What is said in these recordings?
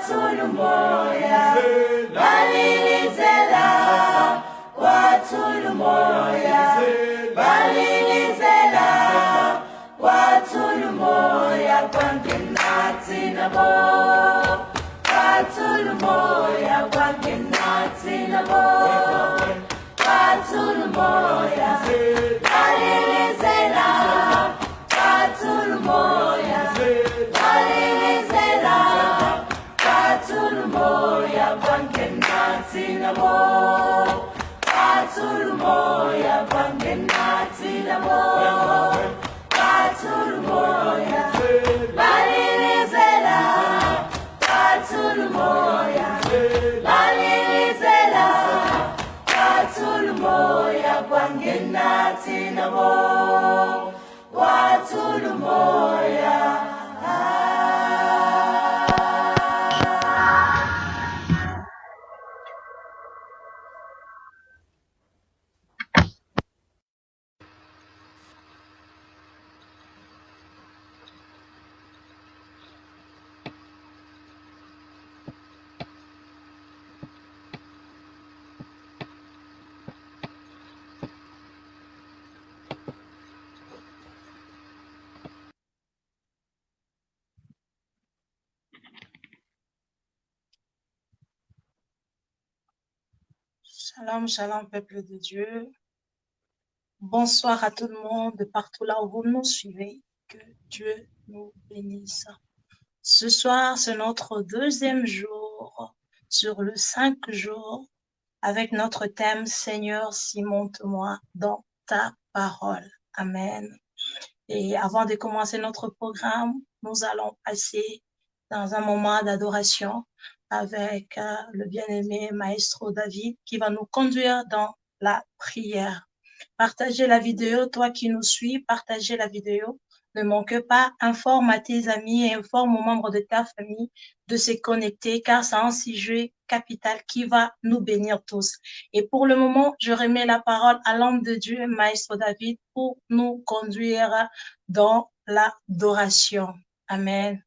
kwatulu moya, balilizela, kwatulu moya, balilizela, kwatulu moya, kwangenathi nabo, kwatulu moya, kwangenathi nabo, kwatulu moya, balilizela, kwatulu moya, balilizela, kwatulu moya, kwangenathi nabo, kwatulu moya, kwangenathi nabo, kwatulu moya, balilizela, kwatulu moya, balilizela, kwatulu moya, kwangenathi nabo, kwatulu moya. Shalom, shalom, peuple de Dieu. Bonsoir à tout le monde, de partout là où vous nous suivez. Que Dieu nous bénisse. Ce soir, c'est notre deuxième jour sur le 5 jours avec notre thème Seigneur, cimente-moi dans ta parole. Amen. Et avant de commencer notre programme, nous allons passer dans un moment d'adoration avec le bien-aimé Maestro David qui va nous conduire dans la prière. Partagez la vidéo, toi qui nous suis, partagez la vidéo. Ne manque pas, informe à tes amis et informe aux membres de ta famille de se connecter car c'est un sujet capital qui va nous bénir tous. Et pour le moment, je remets la parole à l'homme de Dieu, Maestro David, pour nous conduire dans l'adoration. Amen.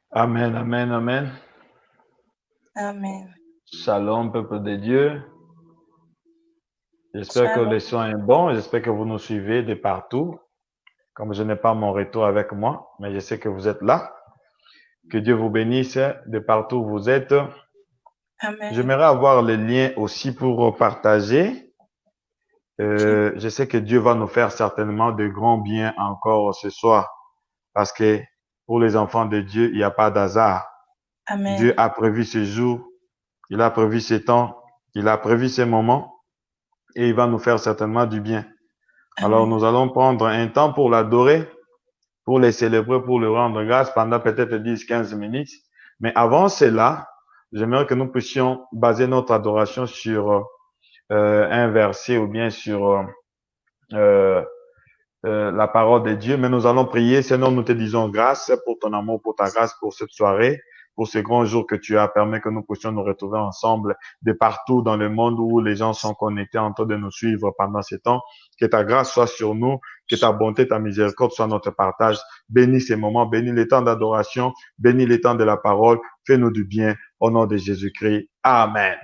Amen, amen, amen. Amen. Shalom, peuple de Dieu. J'espère que le son est bon. J'espère que vous nous suivez de partout. Comme je n'ai pas mon retour avec moi, mais je sais que vous êtes là. Que Dieu vous bénisse de partout où vous êtes. Amen. J'aimerais avoir les liens aussi pour partager. Je sais que Dieu va nous faire certainement de grands biens encore ce soir. Parce que pour les enfants de Dieu, il n'y a pas d'hasard. Amen. Dieu a prévu ce jour, il a prévu ce temps, il a prévu ces moments et il va nous faire certainement du bien. Amen. Alors nous allons prendre un temps pour l'adorer, pour les célébrer, pour le rendre grâce pendant peut-être 10-15 minutes. Mais avant cela, j'aimerais que nous puissions baser notre adoration sur un verset ou bien sur la parole de Dieu. Mais nous allons prier. Seigneur, nous te disons grâce pour ton amour, pour ta grâce, pour cette soirée, pour ce grand jour que tu as permis que nous puissions nous retrouver ensemble de partout dans le monde où les gens sont connectés en train de nous suivre pendant ce temps. Que ta grâce soit sur nous, que ta bonté, ta miséricorde soit notre partage. Bénis ces moments, bénis les temps d'adoration, bénis les temps de la parole. Fais-nous du bien au nom de Jésus-Christ. Amen.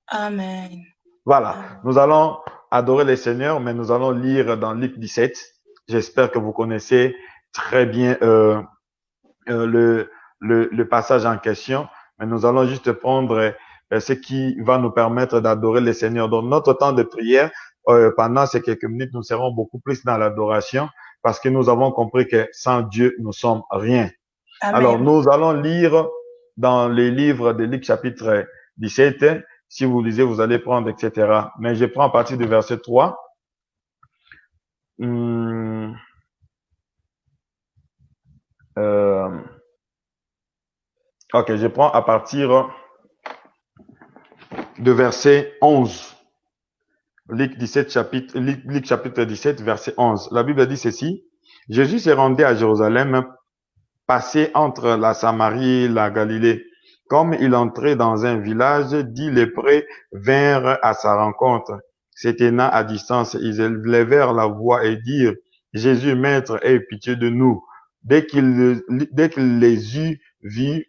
Amen. Voilà, nous allons adorer le Seigneur, mais nous allons lire dans Luc 17. J'espère que vous connaissez très bien le passage en question, mais nous allons juste prendre ce qui va nous permettre d'adorer le Seigneur. Donc, notre temps de prière, pendant ces quelques minutes, nous serons beaucoup plus dans l'adoration parce que nous avons compris que sans Dieu, nous sommes rien. Amen. Alors, nous allons lire dans les livres de Luc chapitre 17. Si vous lisez, vous allez prendre, etc. Mais je prends à partir du verset 3. Ok, je prends à partir de verset 11. Luc chapitre 17, verset 11. La Bible dit ceci. Jésus s'est rendu à Jérusalem, passé entre la Samarie et la Galilée. Comme il entrait dans un village, 10 lépreux vinrent à sa rencontre. Se tenant à distance, ils élevèrent la voix et dirent, Jésus, Maître, aie pitié de nous. dès qu'il les eut vus,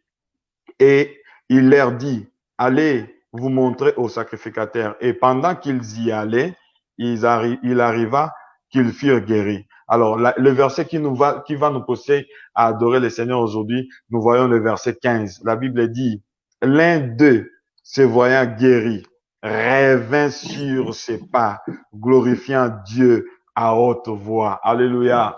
et il leur dit, allez vous montrer au sacrificateur. Et pendant qu'ils y allaient, il arriva qu'ils furent guéris. Alors, le verset qui va nous pousser à adorer le Seigneur aujourd'hui, nous voyons le verset 15. La Bible dit, l'un d'eux, se voyant guéri, revint sur ses pas, glorifiant Dieu à haute voix. Alléluia.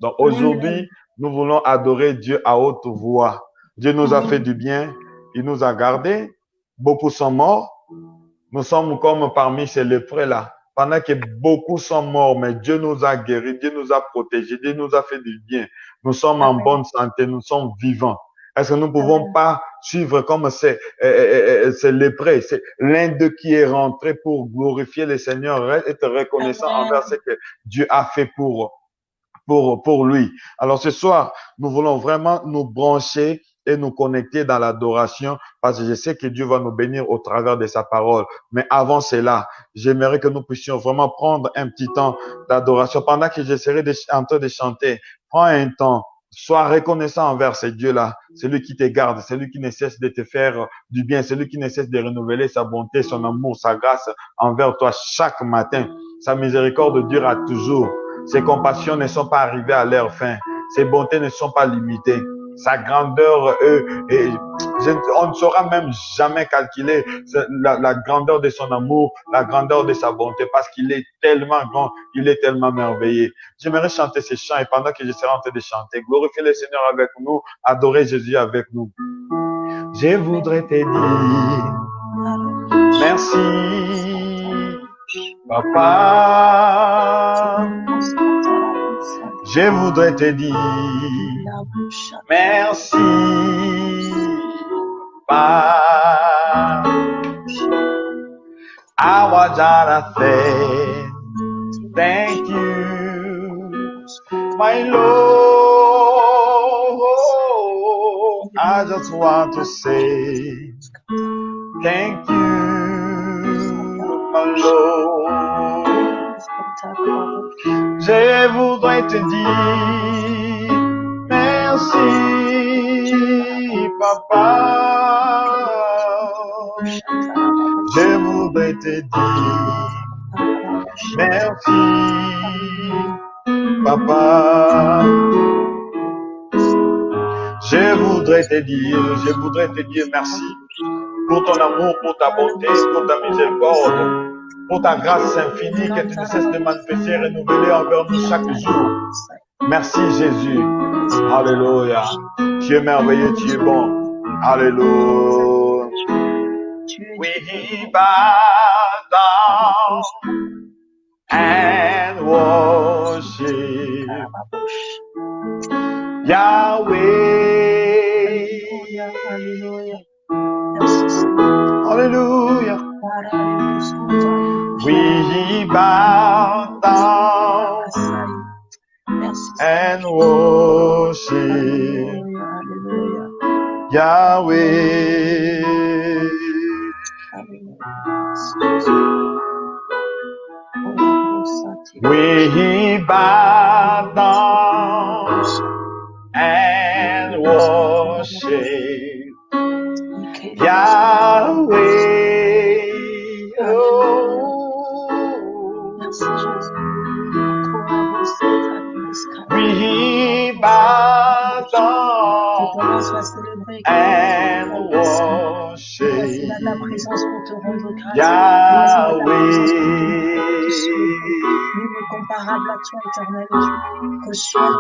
Donc, aujourd'hui, nous voulons adorer Dieu à haute voix. Dieu nous a fait du bien. Il nous a gardés. Beaucoup sont morts. Nous sommes comme parmi ces lépreux-là. Pendant que beaucoup sont morts, mais Dieu nous a guéris, Dieu nous a protégés, Dieu nous a fait du bien. Nous sommes en bonne santé, nous sommes vivants. Est-ce que nous ne pouvons pas suivre comme ces lépreux? C'est l'un d'eux qui est rentré pour glorifier le Seigneur, être reconnaissant envers ce que Dieu a fait pour lui. Alors ce soir, nous voulons vraiment nous brancher et nous connecter dans l'adoration parce que je sais que Dieu va nous bénir au travers de sa parole. Mais avant cela, j'aimerais que nous puissions vraiment prendre un petit temps d'adoration. Pendant que je serai en train de chanter, prends un temps. Sois reconnaissant envers ce Dieu-là, celui qui te garde, celui qui ne cesse de te faire du bien, celui qui ne cesse de renouveler sa bonté, son amour, sa grâce envers toi chaque matin. Sa miséricorde durera toujours. Ses compassions ne sont pas arrivées à leur fin. Ses bontés ne sont pas limitées. Sa grandeur, on ne saura même jamais calculer la grandeur de son amour, la grandeur de sa bonté, parce qu'il est tellement grand, il est tellement merveilleux. J'aimerais chanter ces chants et pendant que je serai en train de chanter, glorifier le Seigneur avec nous, adorer Jésus avec nous. Je voudrais te dire merci, Papa. Je voudrais te dire merci, Papa. I was gotta say thank you, my Lord. I just want to say thank you, my Lord. Je voudrais te dire merci, Papa. Je voudrais te dire merci, Papa. Je voudrais te dire merci pour ton amour, pour ta bonté, pour ta miséricorde, pour ta grâce infinie que tu ne cesses de manifester et renouveler envers nous chaque jour. Merci Jésus. Alléluia. Tu es merveilleux, tu es bon. Alléluia. We bow down and worship Yahweh. Alléluia. Hallelujah. We bow down and worship Yahweh. We bow down and worship Yahweh. We bow down and worship Yahweh. Comparable à toi, éternel Dieu. Reçois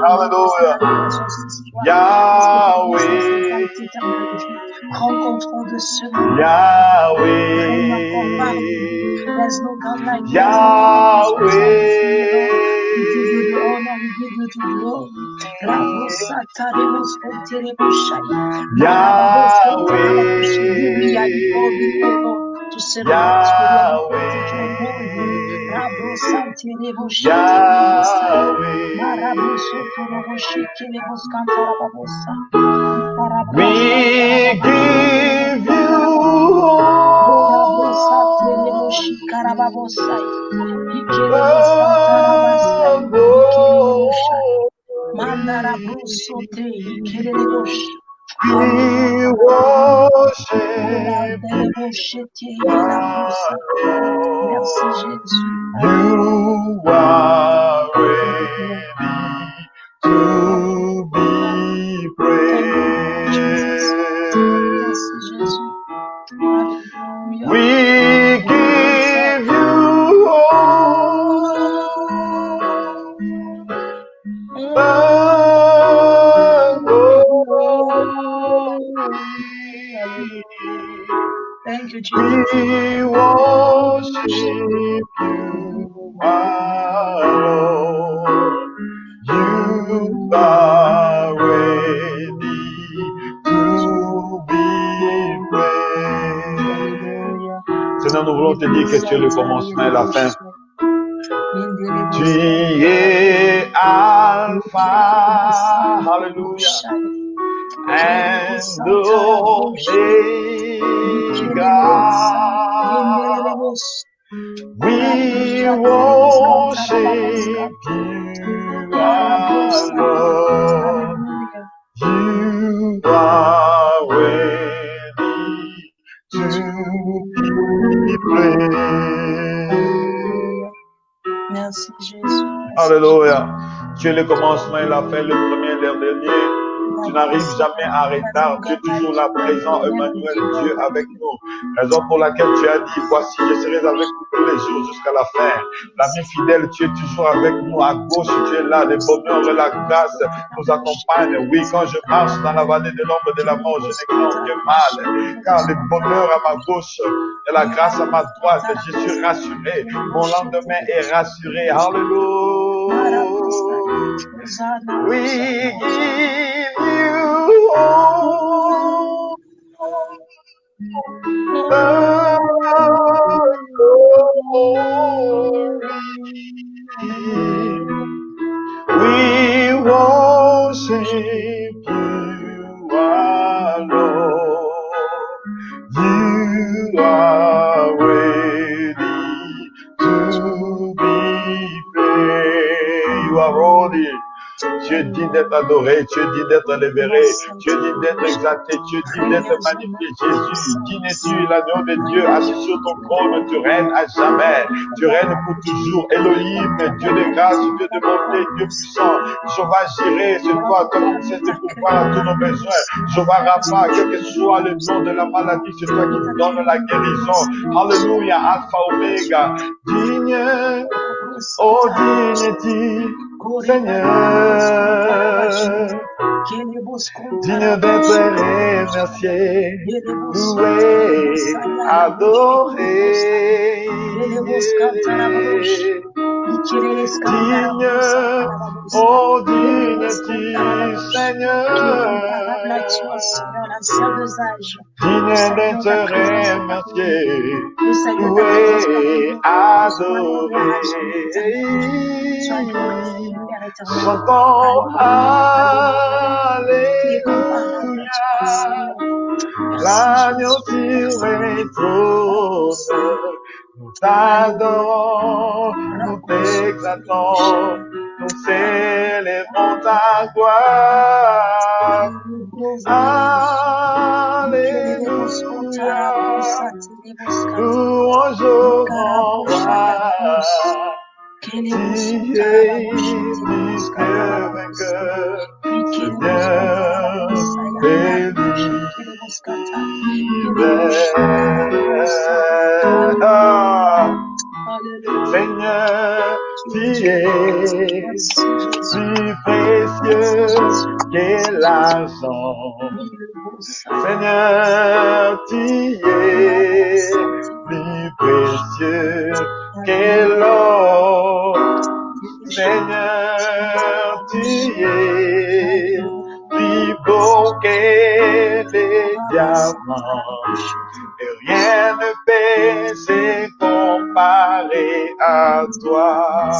Yahweh. Rencontrons de ce Yahweh. There's no God like you. Yahweh. We give you the honor, we give you the glory. To celebrate we give you We worship Merci Jésus. you are ready to be praised. Merci Jésus. Alléluia. We give you all the glory. Thank you, Jesus. We worship you, our Lord. You are ready to be praised. Seigneur, nous voulons te dire que tu es le commencement et la fin. Tu es Alpha, Hallelujah, and Omega. We worship you, our Lord. You are ready to be praised. Merci Jésus. Alléluia. Tu es le commencement et la fin, le premier et le dernier. Tu n'arrives jamais en retard. Tu es toujours là, présent, Emmanuel, Dieu avec nous. Raison pour laquelle tu as dit, voici, je serai avec vous tous les jours jusqu'à la fin. L'ami fidèle, tu es toujours avec nous. À gauche, tu es là. Le bonheur et la grâce nous accompagnent. Oui, quand je marche dans la vallée de l'ombre de la mort, je n'ai crains aucun mal. Car le bonheur à ma gauche et la grâce à ma droite, je suis rassuré. Mon lendemain est rassuré. Alléluia. We give you all the glory. We worship you, our Lord. You are ready to be praised. You are worthy. Tu es digne d'être adoré, tu es digne d'être libéré, tu es digne d'être exalté, tu es digne d'être magnifié. Jésus, digne es-tu, l'agneau de Dieu, assis sur ton trône, tu règnes à jamais, tu règnes pour toujours. Elohim, Dieu de grâce, Dieu de bonté, Dieu puissant. Jehovah Jireh, c'est toi, comme tu sais de pouvoir à tous nos besoins. Jehovah Rapha, quel que soit le nom de la maladie, c'est toi qui nous donnes la guérison. Alléluia, Alpha, Omega, digne, oh digne es-tu, Seigneur, digne d'être remercié, loué, adoré, digne, oh digne es-tu, Seigneur, digne d'être remercié, loué, adoré. Chantons Alléluia, l'agneau sur le trône, nous t'adorons, nous t'exaltons, nous célébrons ta gloire. Alléluia, louange au grand roi. Tu es plus que vainqueur, Seigneur, Seigneur, tu es plus précieux que l'argent. Seigneur, tu es plus précieux que l'or. Seigneur, tu es plus beau que les diamants. Et rien ne peut se comparer à toi.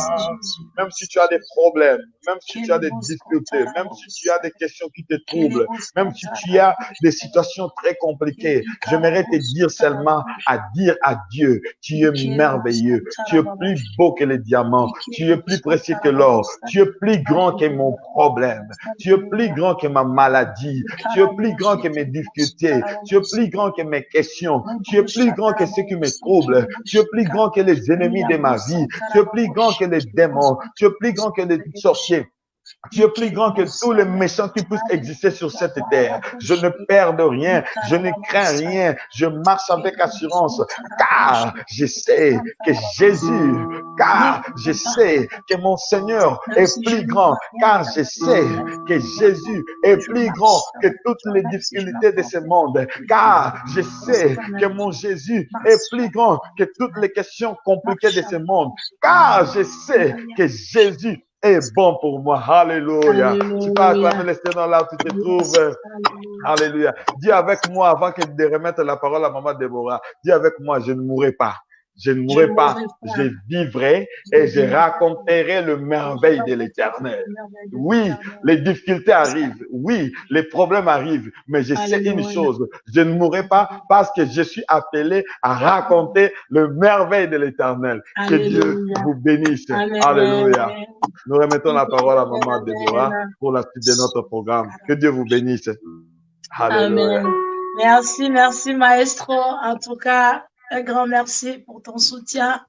même si tu as des problèmes, même si tu as des difficultés, même si tu as des questions qui te troublent, même si tu as des situations très compliquées, j'aimerais te dire seulement à dire à Dieu, tu es merveilleux, tu es plus beau que les diamants, tu es plus précieux que l'or, tu es plus grand que mon problème, tu es plus grand que ma maladie, tu es plus grand que mes difficultés, tu es plus grand que mes questions, tu es plus grand que ce qui me trouble, tu es plus grand que les ennemis de ma vie, tu es plus grand que les démons, tu es plus grand que les sorciers. Tu es plus grand que tous les méchants qui puissent exister sur cette terre. Je ne perds de rien, je ne crains rien, je marche avec assurance, car je sais que Jésus, car je sais que mon Seigneur est plus grand, car je sais que Jésus est plus grand que toutes les difficultés de ce monde, car je sais que mon Jésus est plus grand que toutes les questions compliquées de ce monde, car je sais que Jésus est bon pour moi. Alléluia. Tu peux acclamer le Seigneur là où tu te trouves. Alléluia. Dis avec moi, avant que de remettre la parole à Maman Déborah, dis avec moi, je ne mourrai pas. Je ne mourrai pas, je vivrai et je raconterai le merveille de l'Éternel. Oui, les difficultés arrivent, oui, les problèmes arrivent, mais je sais une chose, je ne mourrai pas parce que je suis appelé à raconter le merveille de l'Éternel. Que Dieu vous bénisse. Alléluia. Nous remettons la parole à Maman Déborah pour la suite de notre programme. Que Dieu vous bénisse. Alléluia. Merci, merci Maestro. En tout cas, un grand merci pour ton soutien.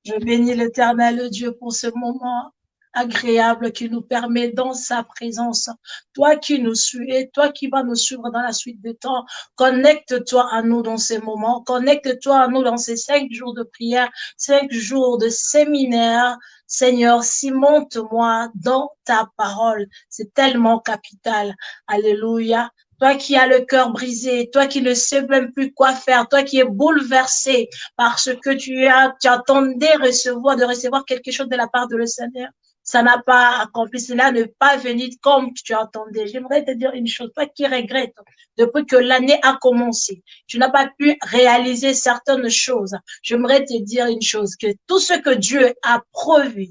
Je bénis l'Éternel Dieu pour ce moment agréable qui nous permet dans sa présence. Toi qui nous suis et toi qui vas nous suivre dans la suite des temps, connecte-toi à nous dans ces moments, connecte-toi à nous dans ces 5 jours de prière, 5 jours de séminaire. Seigneur, cimente-moi dans ta parole. C'est tellement capital. Alléluia. Toi qui as le cœur brisé, toi qui ne sais même plus quoi faire, toi qui es bouleversé par ce que tu attendais de recevoir quelque chose de la part de le Seigneur. Ça n'a pas accompli, cela n'est pas venu comme tu attendais. J'aimerais te dire une chose, toi qui regrettes, depuis que l'année a commencé, tu n'as pas pu réaliser certaines choses. J'aimerais te dire une chose, que tout ce que Dieu a prévu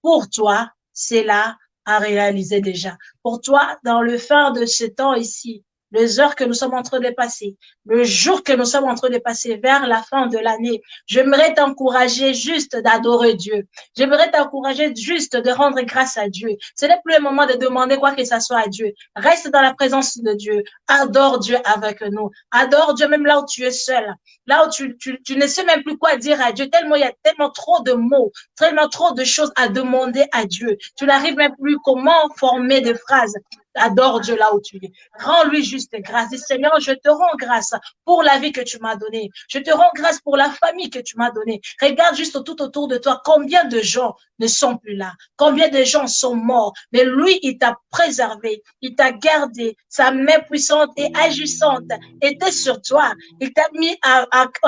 pour toi, c'est là à réaliser déjà. Pour toi, dans le fin de ce temps ici, les heures que nous sommes en train de passer, le jour que nous sommes en train de passer vers la fin de l'année, j'aimerais t'encourager juste d'adorer Dieu. J'aimerais t'encourager juste de rendre grâce à Dieu. Ce n'est plus le moment de demander quoi que ce soit à Dieu. Reste dans la présence de Dieu. Adore Dieu avec nous. Adore Dieu même là où tu es seul. Là où tu ne sais même plus quoi dire à Dieu. Tellement il y a tellement trop de mots, tellement trop de choses à demander à Dieu. Tu n'arrives même plus comment former des phrases. Adore Dieu là où tu es. Rends-lui juste grâce. Dis, Seigneur, je te rends grâce pour la vie que tu m'as donnée. Je te rends grâce pour la famille que tu m'as donnée. Regarde juste tout autour de toi combien de gens ne sont plus là. Combien de gens sont morts. Mais lui, il t'a préservé. Il t'a gardé. Sa main puissante et agissante était sur toi. Il t'a mis à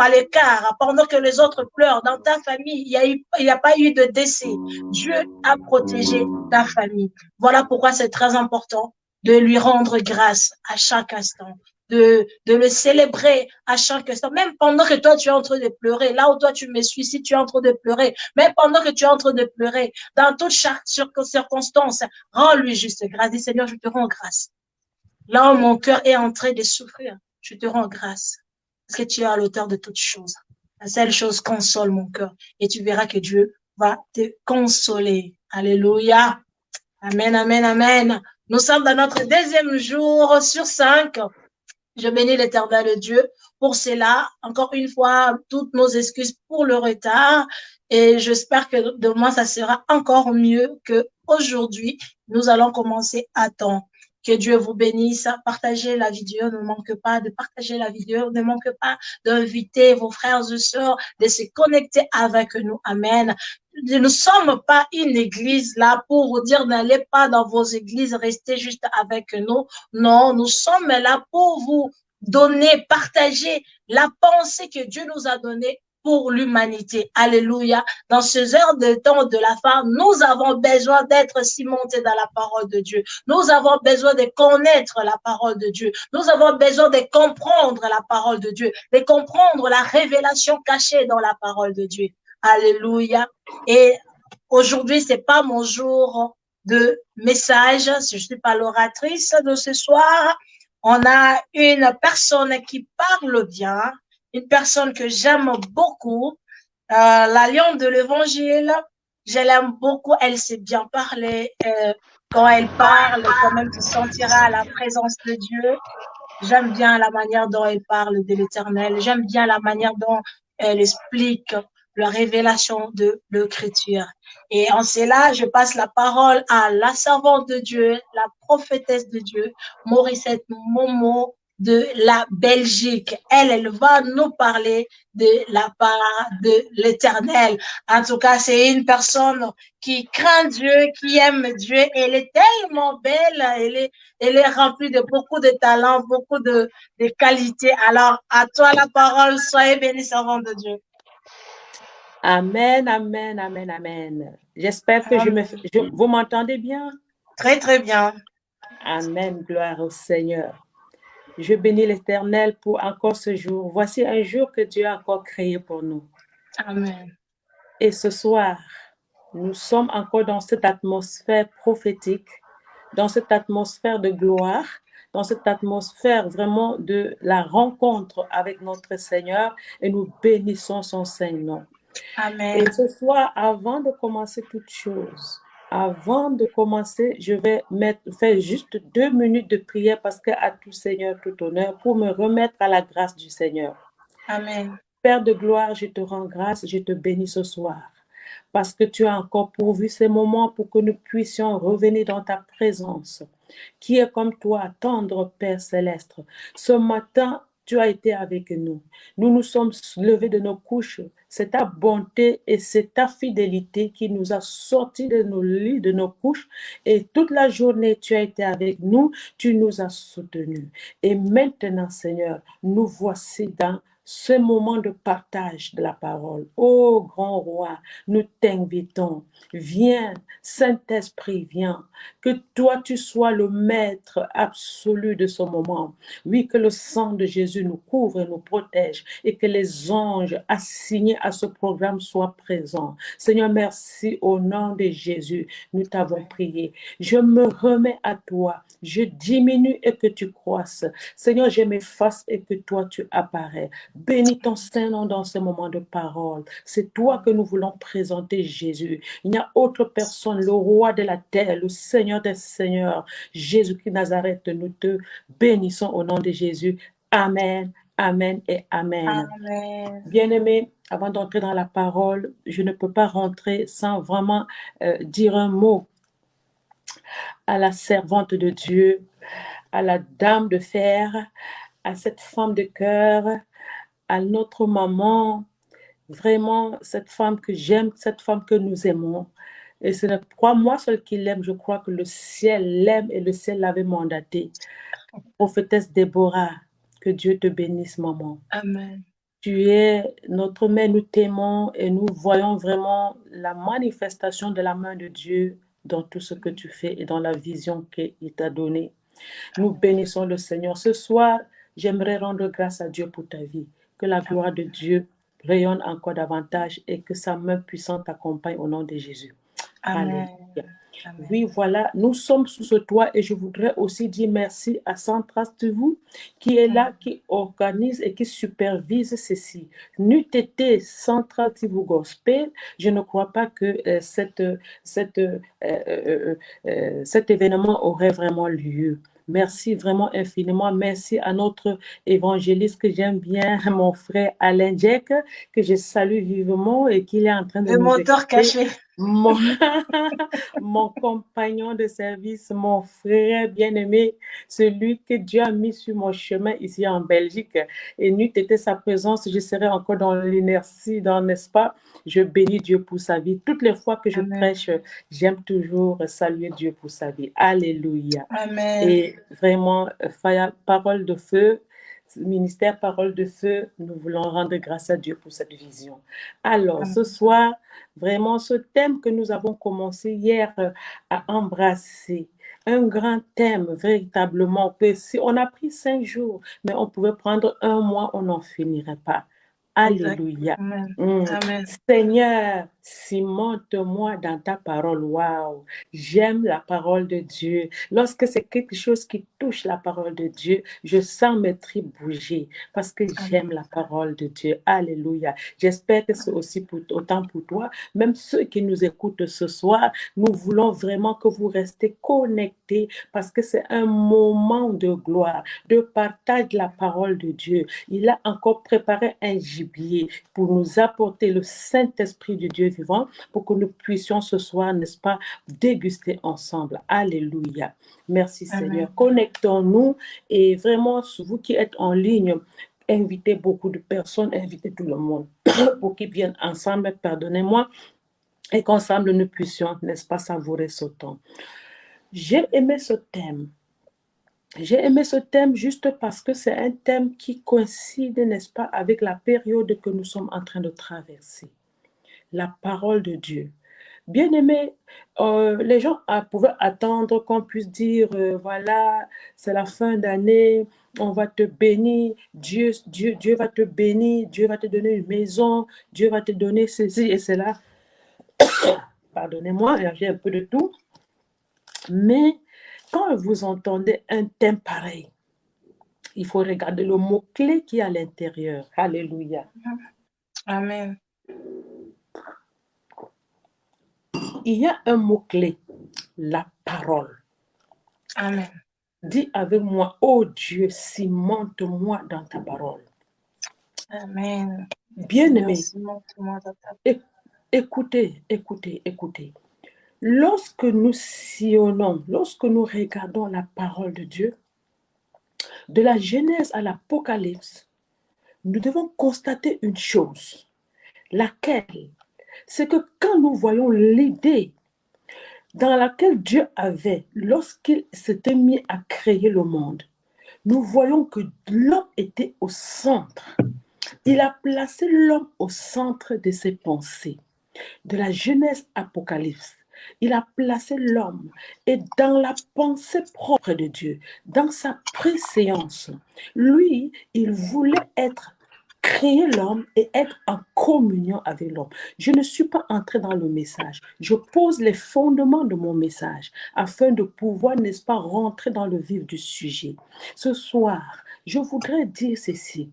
l'écart pendant que les autres pleurent. Dans ta famille, il n'y a pas eu de décès. Dieu a protégé ta famille. Voilà pourquoi c'est très important de lui rendre grâce à chaque instant, de le célébrer à chaque instant, même pendant que toi tu es en train de pleurer, là où toi tu me suis, si tu es en train de pleurer, même pendant que tu es en train de pleurer, dans toute chaque circonstance, rends-lui juste grâce. Dis, Seigneur, je te rends grâce. Là où mon cœur est en train de souffrir, je te rends grâce, parce que tu es à l'auteur de toutes choses. La seule chose console mon cœur, et tu verras que Dieu va te consoler. Alléluia. Amen, amen, amen. Nous sommes dans notre 2e jour sur 5. Je bénis l'Éternel Dieu pour cela. Encore une fois, toutes nos excuses pour le retard. Et j'espère que demain, ça sera encore mieux qu'aujourd'hui. Nous allons commencer à temps. Que Dieu vous bénisse. Partagez la vidéo, ne manque pas de partager la vidéo, ne manque pas d'inviter vos frères et sœurs, de se connecter avec nous. Amen. Nous ne sommes pas une église là pour vous dire n'allez pas dans vos églises, restez juste avec nous. Non, nous sommes là pour vous donner, partager la pensée que Dieu nous a donnée pour l'humanité. Alléluia. Dans ces heures de temps de la fin, nous avons besoin d'être cimentés dans la parole de Dieu. Nous avons besoin de connaître la parole de Dieu. Nous avons besoin de comprendre la parole de Dieu, de comprendre la révélation cachée dans la parole de Dieu. Alléluia. Et aujourd'hui, c'est pas mon jour de message. Je suis pas l'oratrice de ce soir. On a une personne qui parle bien, une personne que j'aime beaucoup, la lionne de l'évangile. Je l'aime beaucoup. Elle sait bien parler. Quand elle parle, quand même, tu sentiras la présence de Dieu. J'aime bien la manière dont elle parle de l'Éternel. J'aime bien la manière dont elle explique la révélation de l'Écriture. Et en cela, je passe la parole à la servante de Dieu, la prophétesse de Dieu, Morissette Momo de la Belgique. Elle va nous parler de la part de l'Éternel. En tout cas, c'est une personne qui craint Dieu, qui aime Dieu. Elle est tellement belle, elle est remplie de beaucoup de talents, beaucoup de qualités. Alors, à toi la parole, soyez bénis, servant de Dieu. Amen, amen, amen, amen. J'espère que vous m'entendez bien? Très, très bien. Amen, gloire au Seigneur. Je bénis l'Éternel pour encore ce jour. Voici un jour que Dieu a encore créé pour nous. Amen. Et ce soir, nous sommes encore dans cette atmosphère prophétique, dans cette atmosphère de gloire, dans cette atmosphère vraiment de la rencontre avec notre Seigneur, et nous bénissons son Saint-Nom. Amen. Et ce soir, avant de commencer toute chose, avant de commencer, je vais faire juste 2 minutes de prière parce qu'à tout Seigneur, tout honneur, pour me remettre à la grâce du Seigneur. Amen. Père de gloire, je te rends grâce, je te bénis ce soir parce que tu as encore pourvu ces moments pour que nous puissions revenir dans ta présence, qui est comme toi, tendre Père céleste. Ce matin, tu as été avec nous. Nous nous sommes levés de nos couches. C'est ta bonté et c'est ta fidélité qui nous a sortis de nos lits, de nos couches. Et toute la journée, tu as été avec nous. Tu nous as soutenus. Et maintenant, Seigneur, nous voici dans ce moment de partage de la parole. Ô grand roi, nous t'invitons. Viens, Saint-Esprit, viens. Que toi, tu sois le maître absolu de ce moment. Oui, que le sang de Jésus nous couvre et nous protège et que les anges assignés à ce programme soient présents. Seigneur, merci au nom de Jésus. Nous t'avons prié. Je me remets à toi. Je diminue et que tu croisses. Seigneur, je m'efface et que toi, tu apparais. Bénis ton Saint-Nom dans ce moment de parole. C'est toi que nous voulons présenter, Jésus. Il n'y a autre personne, le roi de la terre, le Seigneur des Seigneurs, Jésus-Christ Nazareth. Nous te bénissons au nom de Jésus. Amen, amen et amen. Amen. Bien-aimés, avant d'entrer dans la parole, je ne peux pas rentrer sans vraiment dire un mot à la servante de Dieu, à la dame de fer, à cette femme de cœur, à notre maman, vraiment cette femme que j'aime, cette femme que nous aimons. Et ce n'est pas moi seul qui l'aime, je crois que le ciel l'aime et le ciel l'avait mandaté. Prophétesse Déborah, que Dieu te bénisse, maman. Amen. Tu es notre mère, nous t'aimons et nous voyons vraiment la manifestation de la main de Dieu dans tout ce que tu fais et dans la vision qu'il t'a donnée. Nous bénissons le Seigneur. Ce soir, j'aimerais rendre grâce à Dieu pour ta vie. Que la gloire de Dieu rayonne encore davantage et que sa main puissante t'accompagne au nom de Jésus. Amen. Alléluia. Oui, voilà, nous sommes sous ce toit et je voudrais aussi dire merci à Sandra Stevou qui est là, qui organise et qui supervise ceci. N'eût été Sandra Stevou Gospel, je ne crois pas que cet événement aurait vraiment lieu. Merci vraiment infiniment. Merci à notre évangéliste que j'aime bien, mon frère Alain Jack, que je salue vivement et qu'il est en train de Le nous moteur écouter. caché. Mon compagnon de service, mon frère bien-aimé, celui que Dieu a mis sur mon chemin ici en Belgique. Et n'eût été sa présence, je serais encore dans l'inertie, n'est-ce pas? Je bénis Dieu pour sa vie. Toutes les fois que je prêche, j'aime toujours saluer Dieu pour sa vie. Alléluia. Amen. Et vraiment, parole de feu, ministère Parole de Feu, nous voulons rendre grâce à Dieu pour cette vision. Alors, ce soir, vraiment, ce thème que nous avons commencé hier à embrasser, un grand thème véritablement, que si on a pris 5 jours, mais on pouvait prendre 1 mois, on n'en finirait pas. Alléluia. Amen. Amen. Seigneur, cimente-moi dans ta parole. Waouh, j'aime la parole de Dieu. Lorsque c'est quelque chose qui touche la parole de Dieu, je sens mes tripes bouger parce que j'aime la parole de Dieu. Alléluia. J'espère que c'est aussi autant pour toi. Même ceux qui nous écoutent ce soir, nous voulons vraiment que vous restez connectés parce que c'est un moment de gloire, de partage de la parole de Dieu. Il a encore préparé un gibier pour nous apporter le Saint-Esprit de Dieu vivant pour que nous puissions ce soir, n'est-ce pas, déguster ensemble. Alléluia. Merci Seigneur. Amen. Connectons-nous et vraiment, vous qui êtes en ligne, invitez beaucoup de personnes, invitez tout le monde pour qu'ils viennent ensemble, pardonnez-moi, et qu'ensemble nous puissions, n'est-ce pas, savourer ce temps. J'ai aimé ce thème. J'ai aimé ce thème juste parce que c'est un thème qui coïncide, n'est-ce pas, avec la période que nous sommes en train de traverser. La parole de Dieu. Bien aimé, les gens pouvaient attendre qu'on puisse dire, voilà, c'est la fin d'année, on va te bénir, Dieu va te bénir, Dieu va te donner une maison, Dieu va te donner ceci et cela. Pardonnez-moi, j'ai un peu de tout. Mais quand vous entendez un thème pareil, il faut regarder le mot-clé qui est à l'intérieur. Alléluia. Amen. Il y a un mot-clé, la parole. Amen. Dis avec moi, oh Dieu, cimente-moi dans ta parole. Amen. Bien-aimé, Cimente-moi dans ta écoutez. Lorsque nous sillonnons, lorsque nous regardons la parole de Dieu, de la Genèse à l'Apocalypse, nous devons constater une chose, laquelle, c'est que quand nous voyons l'idée dans laquelle Dieu avait, lorsqu'il s'était mis à créer le monde, nous voyons que l'homme était au centre. Il a placé l'homme au centre de ses pensées. De la Genèse Apocalypse, il a placé l'homme et dans la pensée propre de Dieu, dans sa préséance, lui, il voulait créer l'homme et être en communion avec l'homme. Je ne suis pas entrée dans le message. Je pose les fondements de mon message afin de pouvoir, n'est-ce pas, rentrer dans le vif du sujet. Ce soir, je voudrais dire ceci.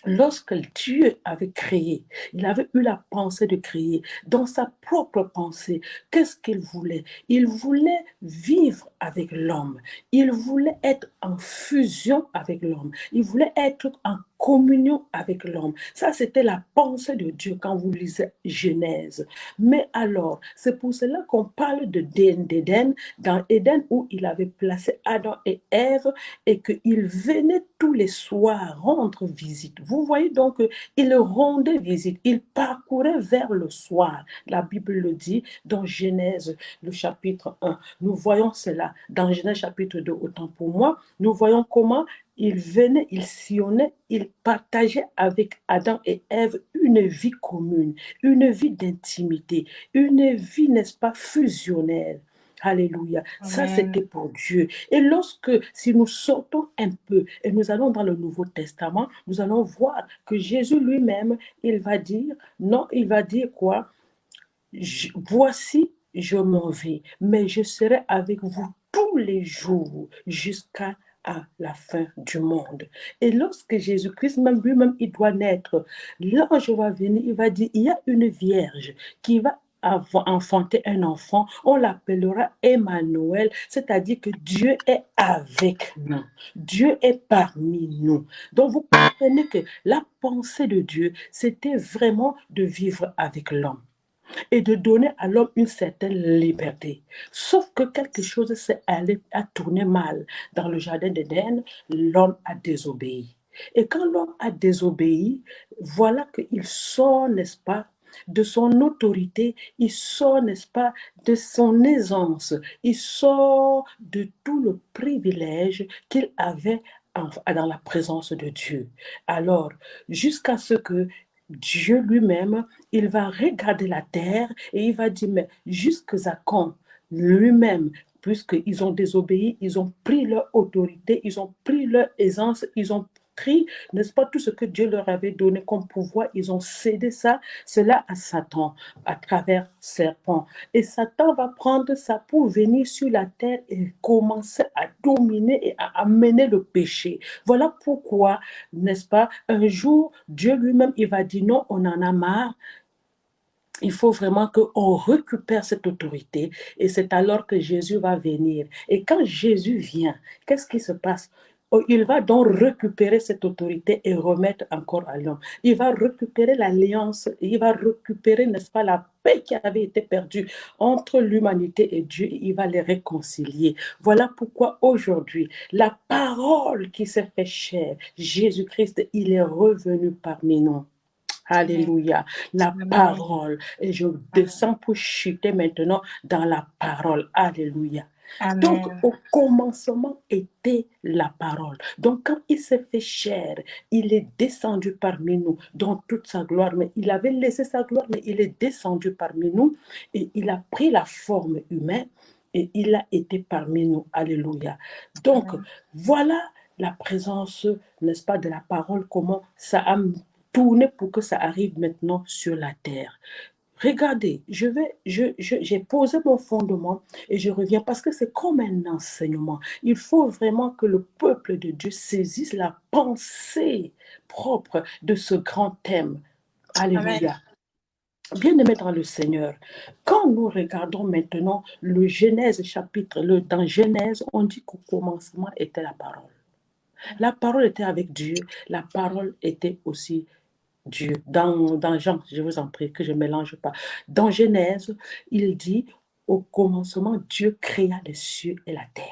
Lorsque Dieu avait créé, il avait eu la pensée de créer. Dans sa propre pensée, qu'est-ce qu'il voulait? Il voulait vivre avec l'homme. Il voulait être en fusion avec l'homme. Il voulait être en communion avec l'homme. Ça, c'était la pensée de Dieu quand vous lisez Genèse. Mais alors, c'est pour cela qu'on parle d'Éden, dans Éden où il avait placé Adam et Ève et qu'ils venaient tous les soirs rendre visite. Vous voyez donc qu'ils rendaient visite, ils parcouraient vers le soir. La Bible le dit dans Genèse, le chapitre 1. Nous voyons cela dans Genèse chapitre 2, autant pour moi. Nous voyons comment ils venaient, ils sillonnaient, ils partageaient avec Adam et Ève une vie commune, une vie d'intimité, une vie, n'est-ce pas, fusionnelle. Alléluia. Ça, c'était pour Dieu. Et si nous sortons un peu et nous allons dans le Nouveau Testament, nous allons voir que Jésus lui-même, il va dire quoi? Voici, je m'en vais, mais je serai avec vous tous les jours jusqu'à la fin du monde. Et lorsque Jésus-Christ, même lui-même, il doit naître, l'ange va venir, il va dire, il y a une vierge qui va enfanter un enfant, on l'appellera Emmanuel, c'est-à-dire que Dieu est avec nous. Dieu est parmi nous. Donc vous comprenez que la pensée de Dieu, c'était vraiment de vivre avec l'homme et de donner à l'homme une certaine liberté. Sauf que quelque chose a tourné mal. Dans le jardin d'Éden, l'homme a désobéi. Et quand l'homme a désobéi, voilà qu'il sort, n'est-ce pas, de son autorité, il sort, n'est-ce pas, de son aisance, il sort de tout le privilège qu'il avait dans la présence de Dieu. Alors, jusqu'à ce que Dieu lui-même, il va regarder la terre et il va dire, mais jusqu'à quand lui-même, puisqu'ils ont désobéi, ils ont pris leur autorité, ils ont pris leur aisance, ils ont pris, n'est-ce pas, tout ce que Dieu leur avait donné comme pouvoir, ils ont cédé cela à Satan à travers serpent. Et Satan va prendre ça pour venir sur la terre et commencer à dominer et à amener le péché. Voilà pourquoi, n'est-ce pas, un jour, Dieu lui-même, il va dire non, on en a marre. Il faut vraiment qu'on récupère cette autorité et c'est alors que Jésus va venir. Et quand Jésus vient, qu'est-ce qui se passe? Il va donc récupérer cette autorité et remettre encore à l'homme. Il va récupérer l'alliance, il va récupérer, n'est-ce pas, la paix qui avait été perdue entre l'humanité et Dieu. Il va les réconcilier. Voilà pourquoi aujourd'hui, la parole qui s'est fait chair, Jésus-Christ, il est revenu parmi nous. Alléluia, la parole. Et je descends pour chuter maintenant dans la parole. Alléluia. Amen. Donc, au commencement était la parole. Donc, quand il s'est fait chair, il est descendu parmi nous dans toute sa gloire. Mais il avait laissé sa gloire, mais il est descendu parmi nous et il a pris la forme humaine et il a été parmi nous. Alléluia. Donc, Amen. voilà la présence, n'est-ce pas, de la parole, comment ça a tourné pour que ça arrive maintenant sur la terre. Regardez, j'ai posé mon fondement et je reviens parce que c'est comme un enseignement. Il faut vraiment que le peuple de Dieu saisisse la pensée propre de ce grand thème. Alléluia. Bien-aimés dans le Seigneur, quand nous regardons maintenant le Genèse chapitre, dans Genèse, on dit qu'au commencement était la parole. La parole était avec Dieu, la parole était aussi Dieu. Dans Jean, je vous en prie, que je ne mélange pas. Dans Genèse, il dit, au commencement, Dieu créa les cieux et la terre.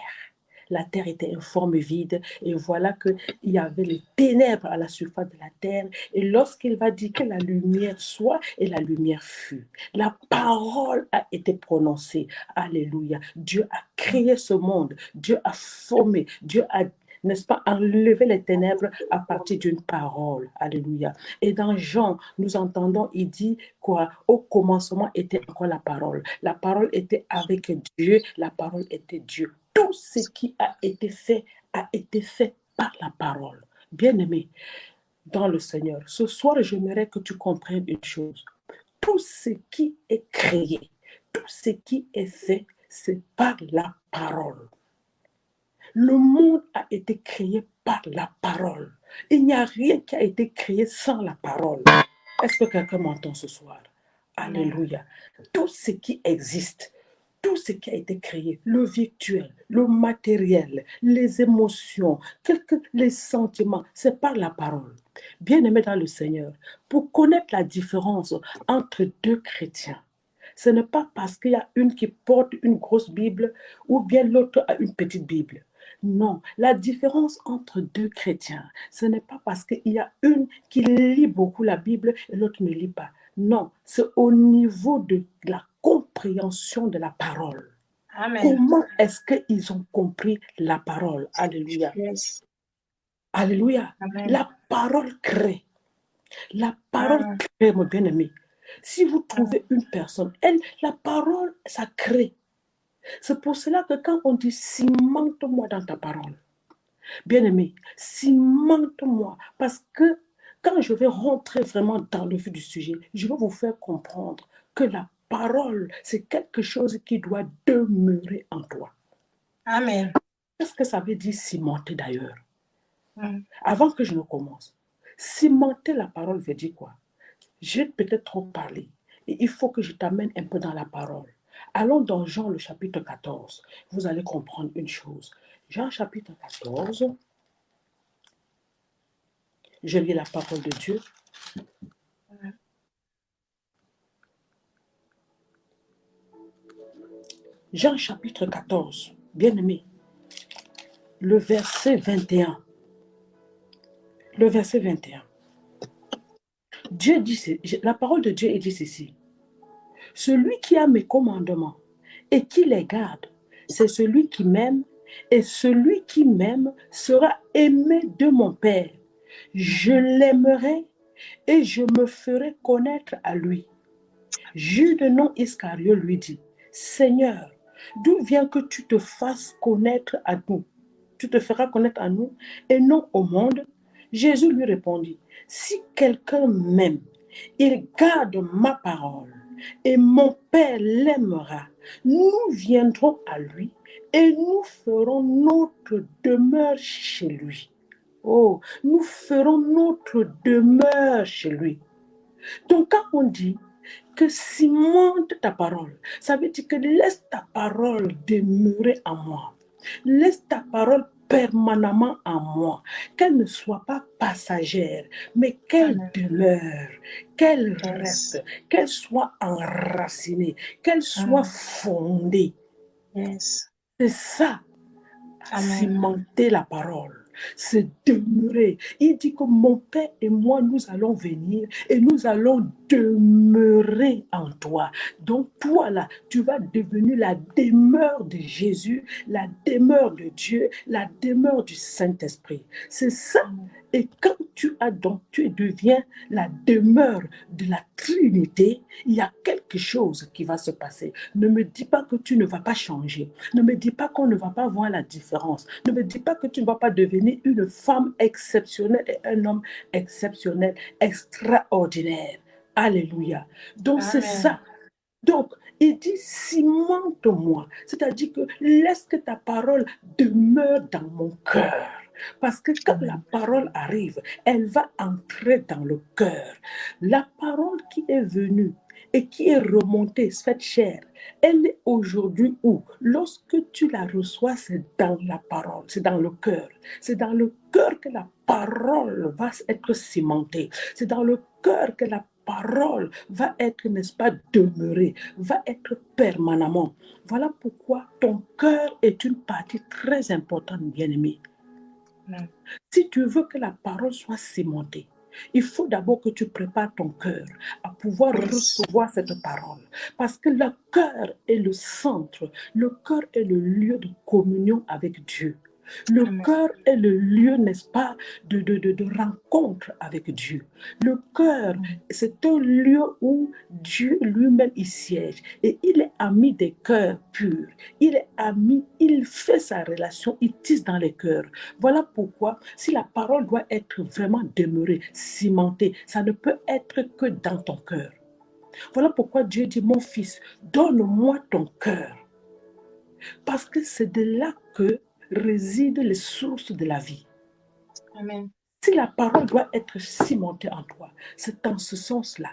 La terre était une forme vide et voilà qu'il y avait les ténèbres à la surface de la terre. Et lorsqu'il va dire que la lumière soit, et la lumière fut. La parole a été prononcée. Alléluia. Dieu a créé ce monde. Dieu a formé. Dieu a, n'est-ce pas, enlever les ténèbres à partir d'une parole. Alléluia. Et dans Jean, nous entendons, il dit quoi? Au commencement était encore la parole. La parole était avec Dieu, la parole était Dieu. Tout ce qui a été fait par la parole. Bien-aimé, dans le Seigneur, ce soir, j'aimerais que tu comprennes une chose. Tout ce qui est créé, tout ce qui est fait, c'est par la parole. Le monde a été créé par la parole. Il n'y a rien qui a été créé sans la parole. Est-ce que quelqu'un m'entend ce soir? Alléluia. Tout ce qui existe, tout ce qui a été créé, le virtuel, le matériel, les émotions, les sentiments, c'est par la parole. Bien-aimé dans le Seigneur, pour connaître la différence entre deux chrétiens, ce n'est pas parce qu'il y a une qui porte une grosse Bible ou bien l'autre a une petite Bible. Non, la différence entre deux chrétiens, ce n'est pas parce qu'il y a une qui lit beaucoup la Bible et l'autre ne lit pas. Non, c'est au niveau de la compréhension de la parole. Amen. Comment est-ce qu'ils ont compris la parole? Alléluia. Yes. Alléluia. Amen. La parole crée. La parole crée, mon bien-aimé. Si vous trouvez une personne, la parole, ça crée. C'est pour cela que quand on dit cimente-moi dans ta parole, bien-aimé, cimente-moi, parce que quand je vais rentrer vraiment dans le vif du sujet, je vais vous faire comprendre que la parole, c'est quelque chose qui doit demeurer en toi. Amen. Qu'est-ce que ça veut dire cimenter d'ailleurs? Avant que je ne commence, cimenter la parole veut dire quoi? J'ai peut-être trop parlé et il faut que je t'amène un peu dans la parole. Allons dans Jean le chapitre 14. Vous allez comprendre une chose. Jean chapitre 14. Je lis la parole de Dieu. Jean chapitre 14. Bien-aimé. Le verset 21. Le verset 21. Dieu dit, la parole de Dieu dit ceci. Celui qui a mes commandements et qui les garde, c'est celui qui m'aime, et celui qui m'aime sera aimé de mon Père. Je l'aimerai et je me ferai connaître à lui. Jude non Iscario lui dit, Seigneur, d'où vient que tu te fasses connaître à nous? Tu te feras connaître à nous et non au monde. Jésus lui répondit, si quelqu'un m'aime, il garde ma parole et mon Père l'aimera. Nous viendrons à lui et nous ferons notre demeure chez lui. Oh, nous ferons notre demeure chez lui. Donc quand on dit que cimente ta parole, ça veut dire que laisse ta parole demeurer en moi. Laisse ta parole permanemment en moi, qu'elle ne soit pas passagère, mais qu'elle demeure, qu'elle reste, qu'elle soit enracinée, qu'elle soit fondée. Yes. C'est ça, Amen. cimenter la parole. C'est demeurer. Il dit que mon Père et moi, nous allons venir et nous allons demeurer en toi. Donc toi là, tu vas devenir la demeure de Jésus, la demeure de Dieu, la demeure du Saint-Esprit. C'est ça. Et quand tu deviens la demeure de la Trinité, il y a quelque chose qui va se passer. Ne me dis pas que tu ne vas pas changer. Ne me dis pas qu'on ne va pas voir la différence. Ne me dis pas que tu ne vas pas devenir une femme exceptionnelle et un homme exceptionnel, extraordinaire. Alléluia. Donc c'est ça. Donc, il dit, cimente-moi. C'est-à-dire que laisse que ta parole demeure dans mon cœur. Parce que quand la parole arrive, elle va entrer dans le cœur. La parole qui est venue et qui est remontée, faite chair, elle est aujourd'hui où? Lorsque tu la reçois, c'est dans la parole, c'est dans le cœur. C'est dans le cœur que la parole va être cimentée. C'est dans le cœur que la parole va être, n'est-ce pas, demeurée, va être permanemment. Voilà pourquoi ton cœur est une partie très importante, bien-aimé. Si tu veux que la parole soit cimentée, il faut d'abord que tu prépares ton cœur à pouvoir recevoir cette parole. Parce que le cœur est le centre, le cœur est le lieu de communion avec Dieu. Le cœur est le lieu, n'est-ce pas, de rencontre avec Dieu. Le cœur, c'est un lieu où Dieu lui-même y siège. Et il est ami des cœurs purs. Il est ami, il fait sa relation, il tisse dans les cœurs. Voilà pourquoi, si la parole doit être vraiment demeurée, cimentée, ça ne peut être que dans ton cœur. Voilà pourquoi Dieu dit, mon fils, donne-moi ton cœur. Parce que c'est de là que résident les sources de la vie. Amen. Si la parole doit être cimentée en toi, c'est dans ce sens-là.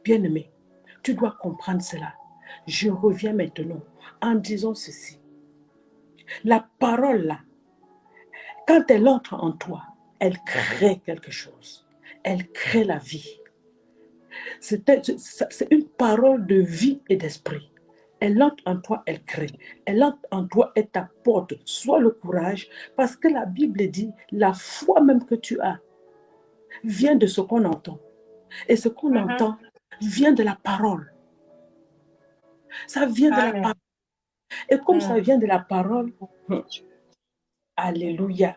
Bien-aimé, tu dois comprendre cela. Je reviens maintenant en disant ceci. La parole là, quand elle entre en toi, elle crée quelque chose. Elle crée la vie. C'est une parole de vie et d'esprit. Elle entre en toi, elle crée. Elle entre en toi et t'apporte soit le courage, parce que la Bible dit, la foi même que tu as vient de ce qu'on entend. Et ce qu'on entend vient de la parole. Ça vient de la parole. Et comme ça vient de la parole, alléluia.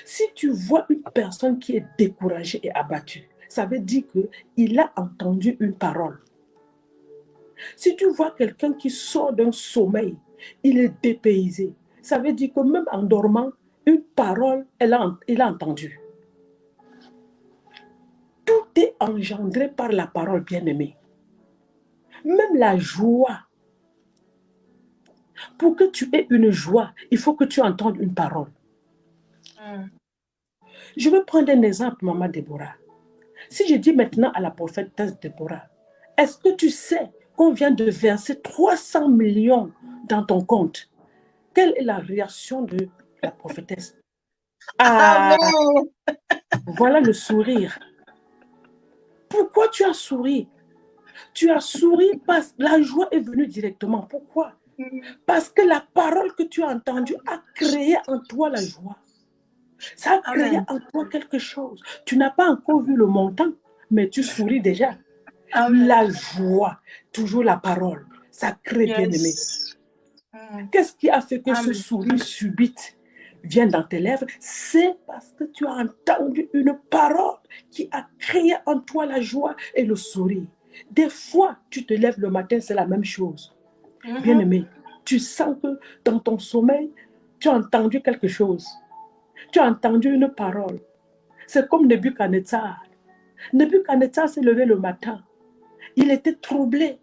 Si tu vois une personne qui est découragée et abattue, ça veut dire qu'il a entendu une parole. Si tu vois quelqu'un qui sort d'un sommeil, il est dépaysé, ça veut dire que même en dormant, une parole, il a entendu. Tout est engendré par la parole, bien-aimée. Même la joie. Pour que tu aies une joie, il faut que tu entendes une parole. Je vais prendre un exemple, maman Déborah. Si je dis maintenant à la prophétesse Déborah, est-ce que tu sais qu'on vient de verser 300 millions dans ton compte? Quelle est la réaction de la prophétesse? Ah, voilà le sourire. Pourquoi tu as souri? Tu as souri parce que la joie est venue directement. Pourquoi? Parce que la parole que tu as entendue a créé en toi la joie. Ça a créé en toi quelque chose. Tu n'as pas encore vu le montant, mais tu souris déjà. La joie, toujours la parole, ça crée, bien-aimé. Qu'est-ce qui a fait que ce sourire subite vient dans tes lèvres? C'est parce que tu as entendu une parole qui a créé en toi la joie et le sourire. Des fois, tu te lèves le matin, c'est la même chose. Bien-aimé, tu sens que dans ton sommeil, tu as entendu quelque chose. Tu as entendu une parole. C'est comme Nebuchadnezzar. Nebuchadnezzar s'est levé le matin. Il était troublé.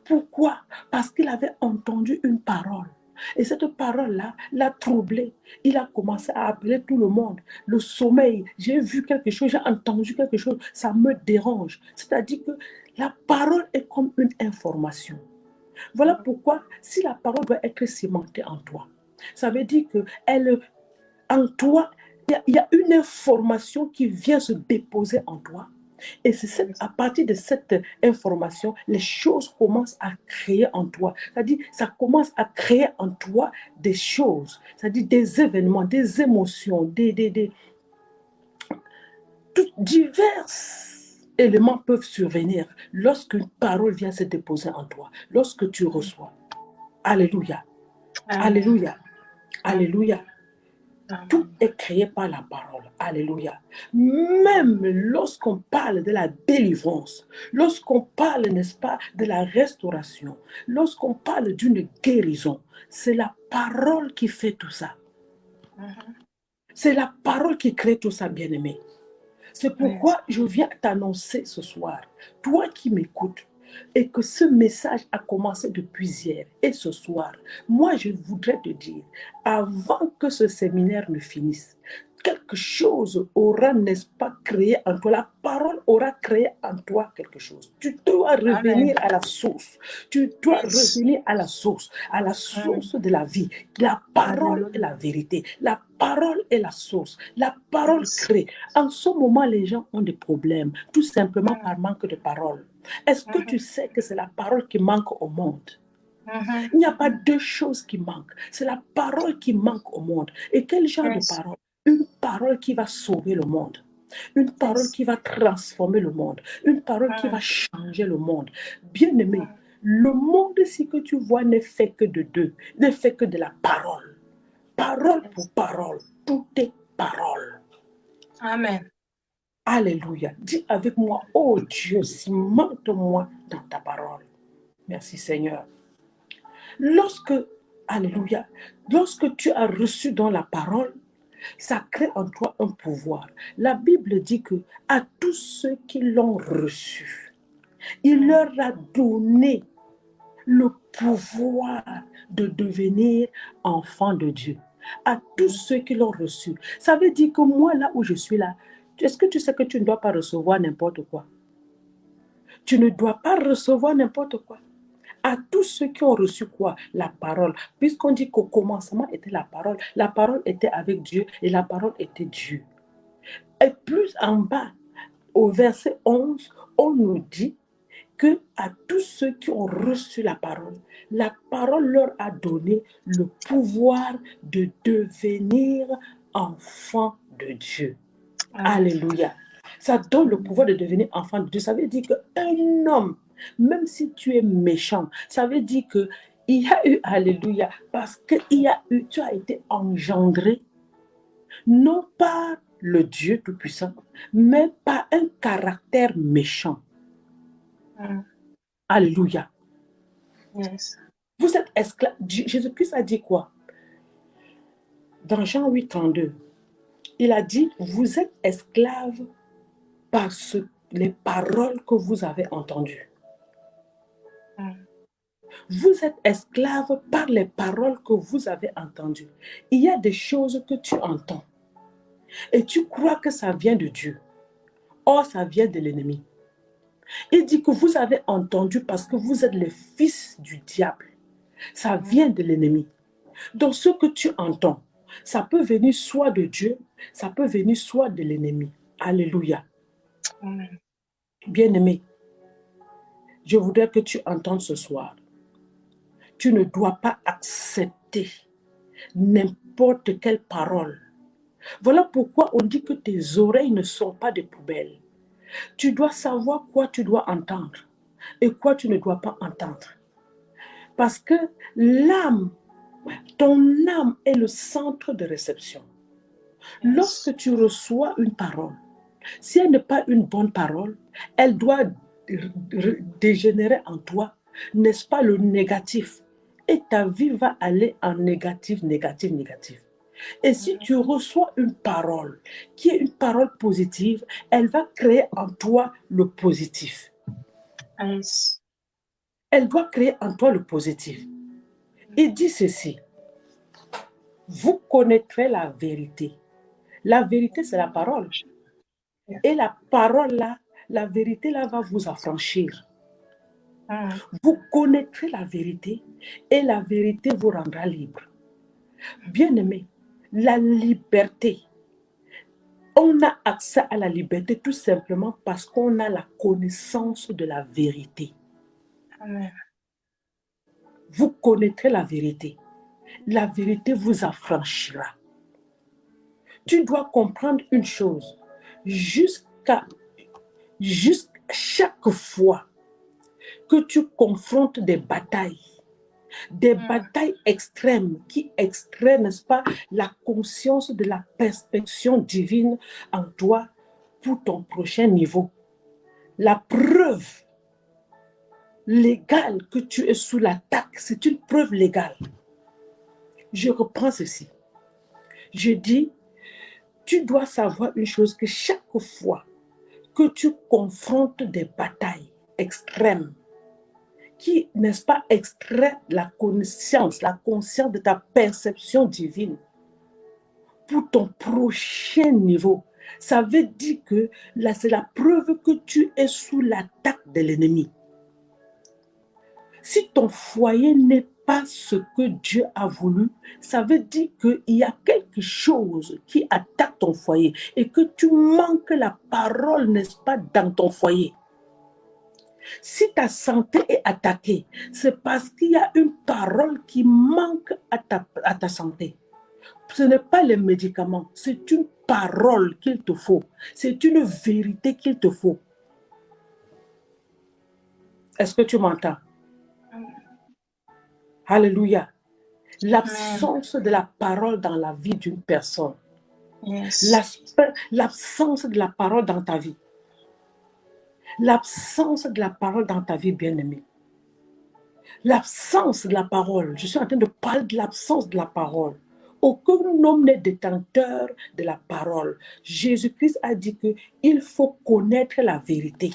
Pourquoi? Parce qu'il avait entendu une parole. Et cette parole-là l'a troublé. Il a commencé à appeler tout le monde. Le sommeil, j'ai vu quelque chose, j'ai entendu quelque chose, ça me dérange. C'est-à-dire que la parole est comme une information. Voilà pourquoi, si la parole doit être cimentée en toi, ça veut dire que en toi, il y a une information qui vient se déposer en toi. Et c'est à partir de cette information, les choses commencent à créer en toi. C'est-à-dire, ça commence à créer en toi des choses, c'est-à-dire des événements, des émotions, divers éléments peuvent survenir lorsqu'une parole vient se déposer en toi, lorsque tu reçois. Alléluia. Amen. Alléluia. Alléluia. Amen. Tout est créé par la parole. Alléluia. Même lorsqu'on parle de la délivrance, lorsqu'on parle, n'est-ce pas, de la restauration, lorsqu'on parle d'une guérison, c'est la parole qui fait tout ça. C'est la parole qui crée tout ça, bien-aimé. C'est pourquoi je viens t'annoncer ce soir, toi qui m'écoutes, et que ce message a commencé depuis hier et ce soir. Moi, je voudrais te dire, avant que ce séminaire ne finisse, quelque chose aura, n'est-ce pas, créé en toi. La parole aura créé en toi quelque chose. Tu dois revenir à la source. Tu dois revenir à la source de la vie. La parole est la vérité. La parole est la source. La parole crée. En ce moment, les gens ont des problèmes, tout simplement par manque de parole. Est-ce que tu sais que c'est la parole qui manque au monde? Il n'y a pas deux choses qui manquent. C'est la parole qui manque au monde. Et quel genre de parole? Une parole qui va sauver le monde. Une parole qui va transformer le monde. Une parole qui va changer le monde. Bien-aimé, le monde, si que tu vois, n'est fait que de deux. N'est fait que de la parole. Parole pour parole. Tout est parole. Amen. Alléluia. Dis avec moi, oh Dieu, cimente-moi dans ta parole. Merci Seigneur. Alléluia, lorsque tu as reçu dans la parole, ça crée en toi un pouvoir. La Bible dit que à tous ceux qui l'ont reçu, il leur a donné le pouvoir de devenir enfants de Dieu. À tous ceux qui l'ont reçu. Ça veut dire que moi, là où je suis là, est-ce que tu sais que tu ne dois pas recevoir n'importe quoi? Tu ne dois pas recevoir n'importe quoi. À tous ceux qui ont reçu quoi? La parole. Puisqu'on dit qu'au commencement était la parole était avec Dieu et la parole était Dieu. Et plus en bas, au verset 11, on nous dit que à tous ceux qui ont reçu la parole leur a donné le pouvoir de devenir enfants de Dieu. Alléluia. Ça donne le pouvoir de devenir enfant de Dieu. Ça veut dire qu'un homme, même si tu es méchant, ça veut dire que il y a eu, alléluia, parce que tu as été engendré, non pas le Dieu Tout-Puissant, mais par un caractère méchant. Alléluia. Yes. Vous êtes esclaves. Jésus-Christ a dit quoi? Dans Jean 8, 32, il a dit, vous êtes esclaves par les paroles que vous avez entendues. Vous êtes esclaves par les paroles que vous avez entendues. Il y a des choses que tu entends et tu crois que ça vient de Dieu. Or, ça vient de l'ennemi. Il dit que vous avez entendu parce que vous êtes les fils du diable. Ça vient de l'ennemi. Donc, ce que tu entends, ça peut venir soit de Dieu, ça peut venir soit de l'ennemi. Alléluia. Amen. Bien-aimé, je voudrais que tu entendes ce soir. Tu ne dois pas accepter n'importe quelle parole. Voilà pourquoi on dit que tes oreilles ne sont pas des poubelles. Tu dois savoir quoi tu dois entendre et quoi tu ne dois pas entendre. Parce que ton âme est le centre de réception. Lorsque tu reçois une parole, si elle n'est pas une bonne parole, elle doit dégénérer en toi, n'est-ce pas, le négatif. Et ta vie va aller en négatif. Et si tu reçois une parole qui est une parole positive, elle va créer en toi le positif. Yes. Elle doit créer en toi le positif. Il dit ceci, vous connaîtrez la vérité. La vérité, c'est la parole. Et la parole là, la vérité là va vous affranchir. Vous connaîtrez la vérité et la vérité vous rendra libre. Bien-aimé, la liberté. On a accès à la liberté tout simplement parce qu'on a la connaissance de la vérité. Amen. Vous connaîtrez la vérité. La vérité vous affranchira. Tu dois comprendre une chose. Jusqu'à chaque fois que tu confrontes des batailles extrêmes qui extraient, n'est-ce pas, la conscience de la perspection divine en toi pour ton prochain niveau. La preuve légale que tu es sous l'attaque, c'est une preuve légale. Je reprends ceci. Je dis, tu dois savoir une chose, que chaque fois que tu confrontes des batailles extrêmes, qui, n'est-ce pas, extrait la conscience de ta perception divine pour ton prochain niveau. Ça veut dire que là, c'est la preuve que tu es sous l'attaque de l'ennemi. Si ton foyer n'est pas ce que Dieu a voulu, ça veut dire qu'il y a quelque chose qui attaque ton foyer et que tu manques la parole, n'est-ce pas, dans ton foyer. Si ta santé est attaquée, c'est parce qu'il y a une parole qui manque à ta santé. Ce n'est pas les médicaments, c'est une parole qu'il te faut. C'est une vérité qu'il te faut. Est-ce que tu m'entends? Alléluia. L'absence de la parole dans la vie d'une personne. Yes. L'absence de la parole dans ta vie. L'absence de la parole dans ta vie, bien-aimée. L'absence de la parole. Je suis en train de parler de l'absence de la parole. Aucun homme n'est détenteur de la parole. Jésus-Christ a dit qu'il faut connaître la vérité.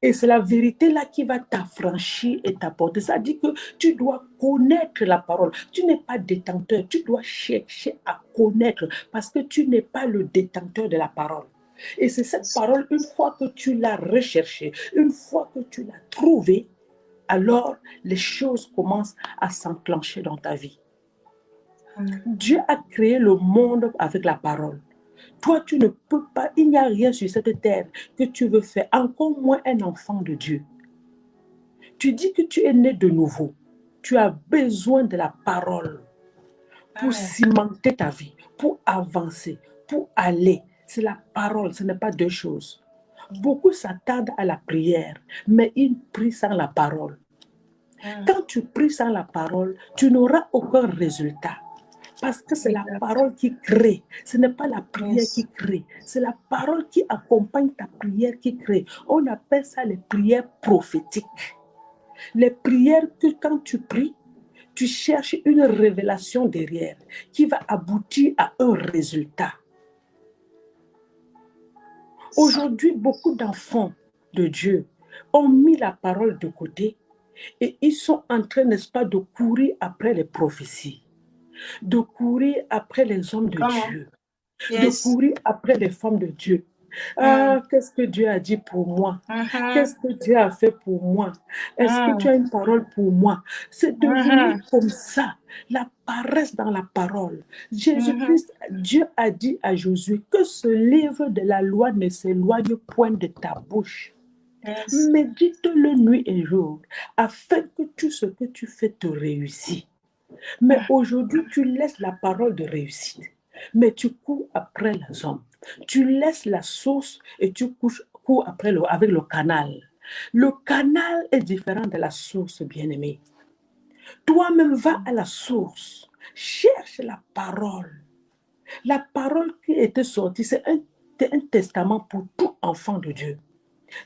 Et c'est la vérité là qui va t'affranchir et t'apporter. Ça dit que tu dois connaître la parole. Tu n'es pas détenteur. Tu dois chercher à connaître parce que tu n'es pas le détenteur de la parole. Et c'est cette parole, une fois que tu l'as recherchée, une fois que tu l'as trouvée, alors les choses commencent à s'enclencher dans ta vie. Dieu a créé le monde avec la parole. Toi, tu ne peux pas, il n'y a rien sur cette terre que tu veux faire, encore moins un enfant de Dieu. Tu dis que tu es né de nouveau. Tu as besoin de la parole pour cimenter ta vie, pour avancer, pour aller. C'est la parole, ce n'est pas deux choses. Beaucoup s'attardent à la prière, mais ils prient sans la parole. Quand tu pries sans la parole, tu n'auras aucun résultat. Parce que c'est la parole qui crée. Ce n'est pas la prière qui crée. C'est la parole qui accompagne ta prière qui crée. On appelle ça les prières prophétiques. Les prières que quand tu pries, tu cherches une révélation derrière qui va aboutir à un résultat. Aujourd'hui, beaucoup d'enfants de Dieu ont mis la parole de côté et ils sont en train, n'est-ce pas, de courir après les prophéties, de courir après les hommes de Dieu, de courir après les femmes de Dieu. Ah, qu'est-ce que Dieu a dit pour moi? Qu'est-ce que Dieu a fait pour moi? Est-ce que tu as une parole pour moi? C'est devenu comme ça, la paresse dans la parole. Jésus-Christ, Dieu a dit à Josué que ce livre de la loi ne s'éloigne point de ta bouche. Médite-le nuit et jour, afin que tout ce que tu fais te réussisse. Mais aujourd'hui, tu laisses la parole de réussite, mais tu cours après les hommes. Tu laisses la source et tu cours après avec le canal. Le canal est différent de la source, bien-aimé. Toi-même, va à la source. Cherche la parole. La parole qui était sortie, c'est un testament pour tout enfant de Dieu.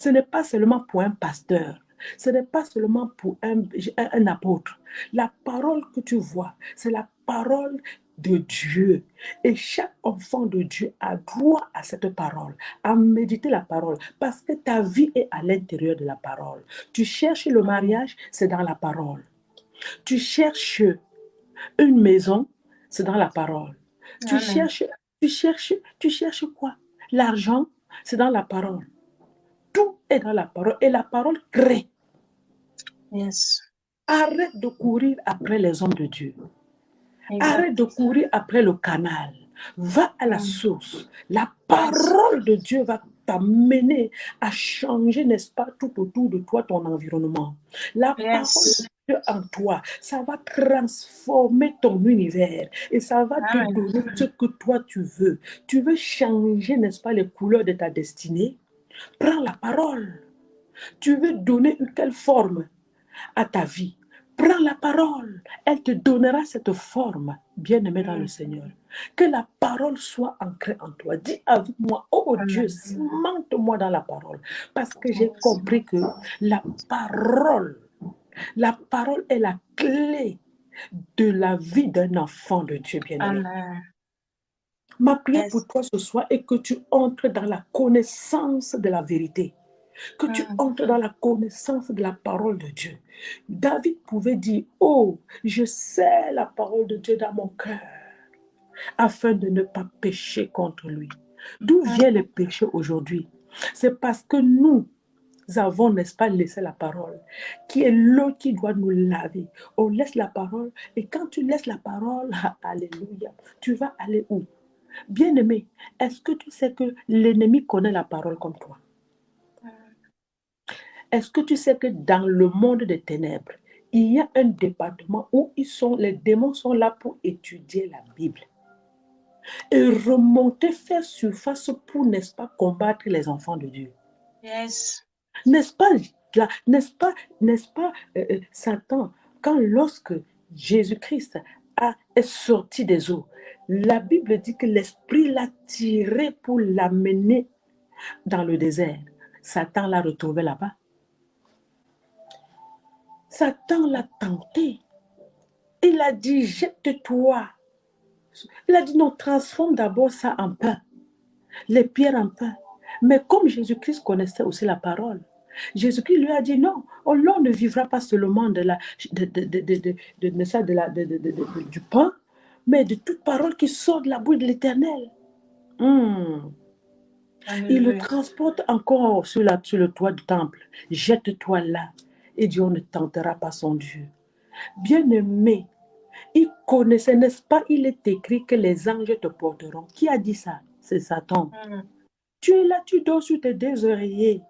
Ce n'est pas seulement pour un pasteur. Ce n'est pas seulement pour un apôtre. La parole que tu vois, c'est la parole de Dieu. Et chaque enfant de Dieu a droit à cette parole, à méditer la parole, parce que ta vie est à l'intérieur de la parole. Tu cherches le mariage, c'est dans la parole. Tu cherches une maison, c'est dans la parole. Tu Amen. cherches quoi? L'argent, c'est dans la parole. Tout est dans la parole et la parole crée. Yes. Arrête de courir après les hommes de Dieu. Exact. Arrête de courir après le canal. Va à la source. La parole de Dieu va t'amener à changer, n'est-ce pas, tout autour de toi, ton environnement. La parole de Dieu en toi, ça va transformer ton univers et ça va te donner ce que toi tu veux. Tu veux changer, n'est-ce pas, les couleurs de ta destinée? Prends la parole. Tu veux donner une telle forme à ta vie. Prends la parole. Elle te donnera cette forme, bien-aimé dans le Seigneur. Que la parole soit ancrée en toi. Dis avec moi, oh Dieu, cimente-moi dans la parole. Parce que j'ai compris que la parole est la clé de la vie d'un enfant de Dieu, bien-aimé. Ma prière pour toi ce soir est que tu entres dans la connaissance de la vérité. Que tu entres dans la connaissance de la parole de Dieu. David pouvait dire, oh, je sais la parole de Dieu dans mon cœur, afin de ne pas pécher contre lui. D'où vient le péché aujourd'hui? C'est parce que nous avons, n'est-ce pas, laissé la parole, qui est l'eau qui doit nous laver. On laisse la parole, et quand tu laisses la parole, alléluia, tu vas aller où? Bien-aimé, est-ce que tu sais que l'ennemi connaît la parole comme toi? Est-ce que tu sais que dans le monde des ténèbres, il y a un département où les démons sont là pour étudier la Bible et remonter, faire surface pour, n'est-ce pas, combattre les enfants de Dieu? Yes. N'est-ce pas, Satan, lorsque Jésus-Christ est sorti des eaux, la Bible dit que l'Esprit l'a tiré pour l'amener dans le désert. Satan l'a retrouvé là-bas. Satan l'a tenté. Il a dit, jette-toi. Il a dit, non, transforme d'abord ça en pain. Les pierres en pain. Mais comme Jésus-Christ connaissait aussi la parole, Jésus-Christ lui a dit, non, l'homme ne vivra pas seulement du pain, mais de toute parole qui sort de la bouche de l'Éternel. Il le transporte encore sur le toit du temple. Jette-toi là. Et Dieu ne tentera pas son Dieu. Bien-aimé, il connaissait, n'est-ce pas, il est écrit que les anges te porteront. Qui a dit ça? C'est Satan. Tu es là, tu dors sur tes deux oreillers.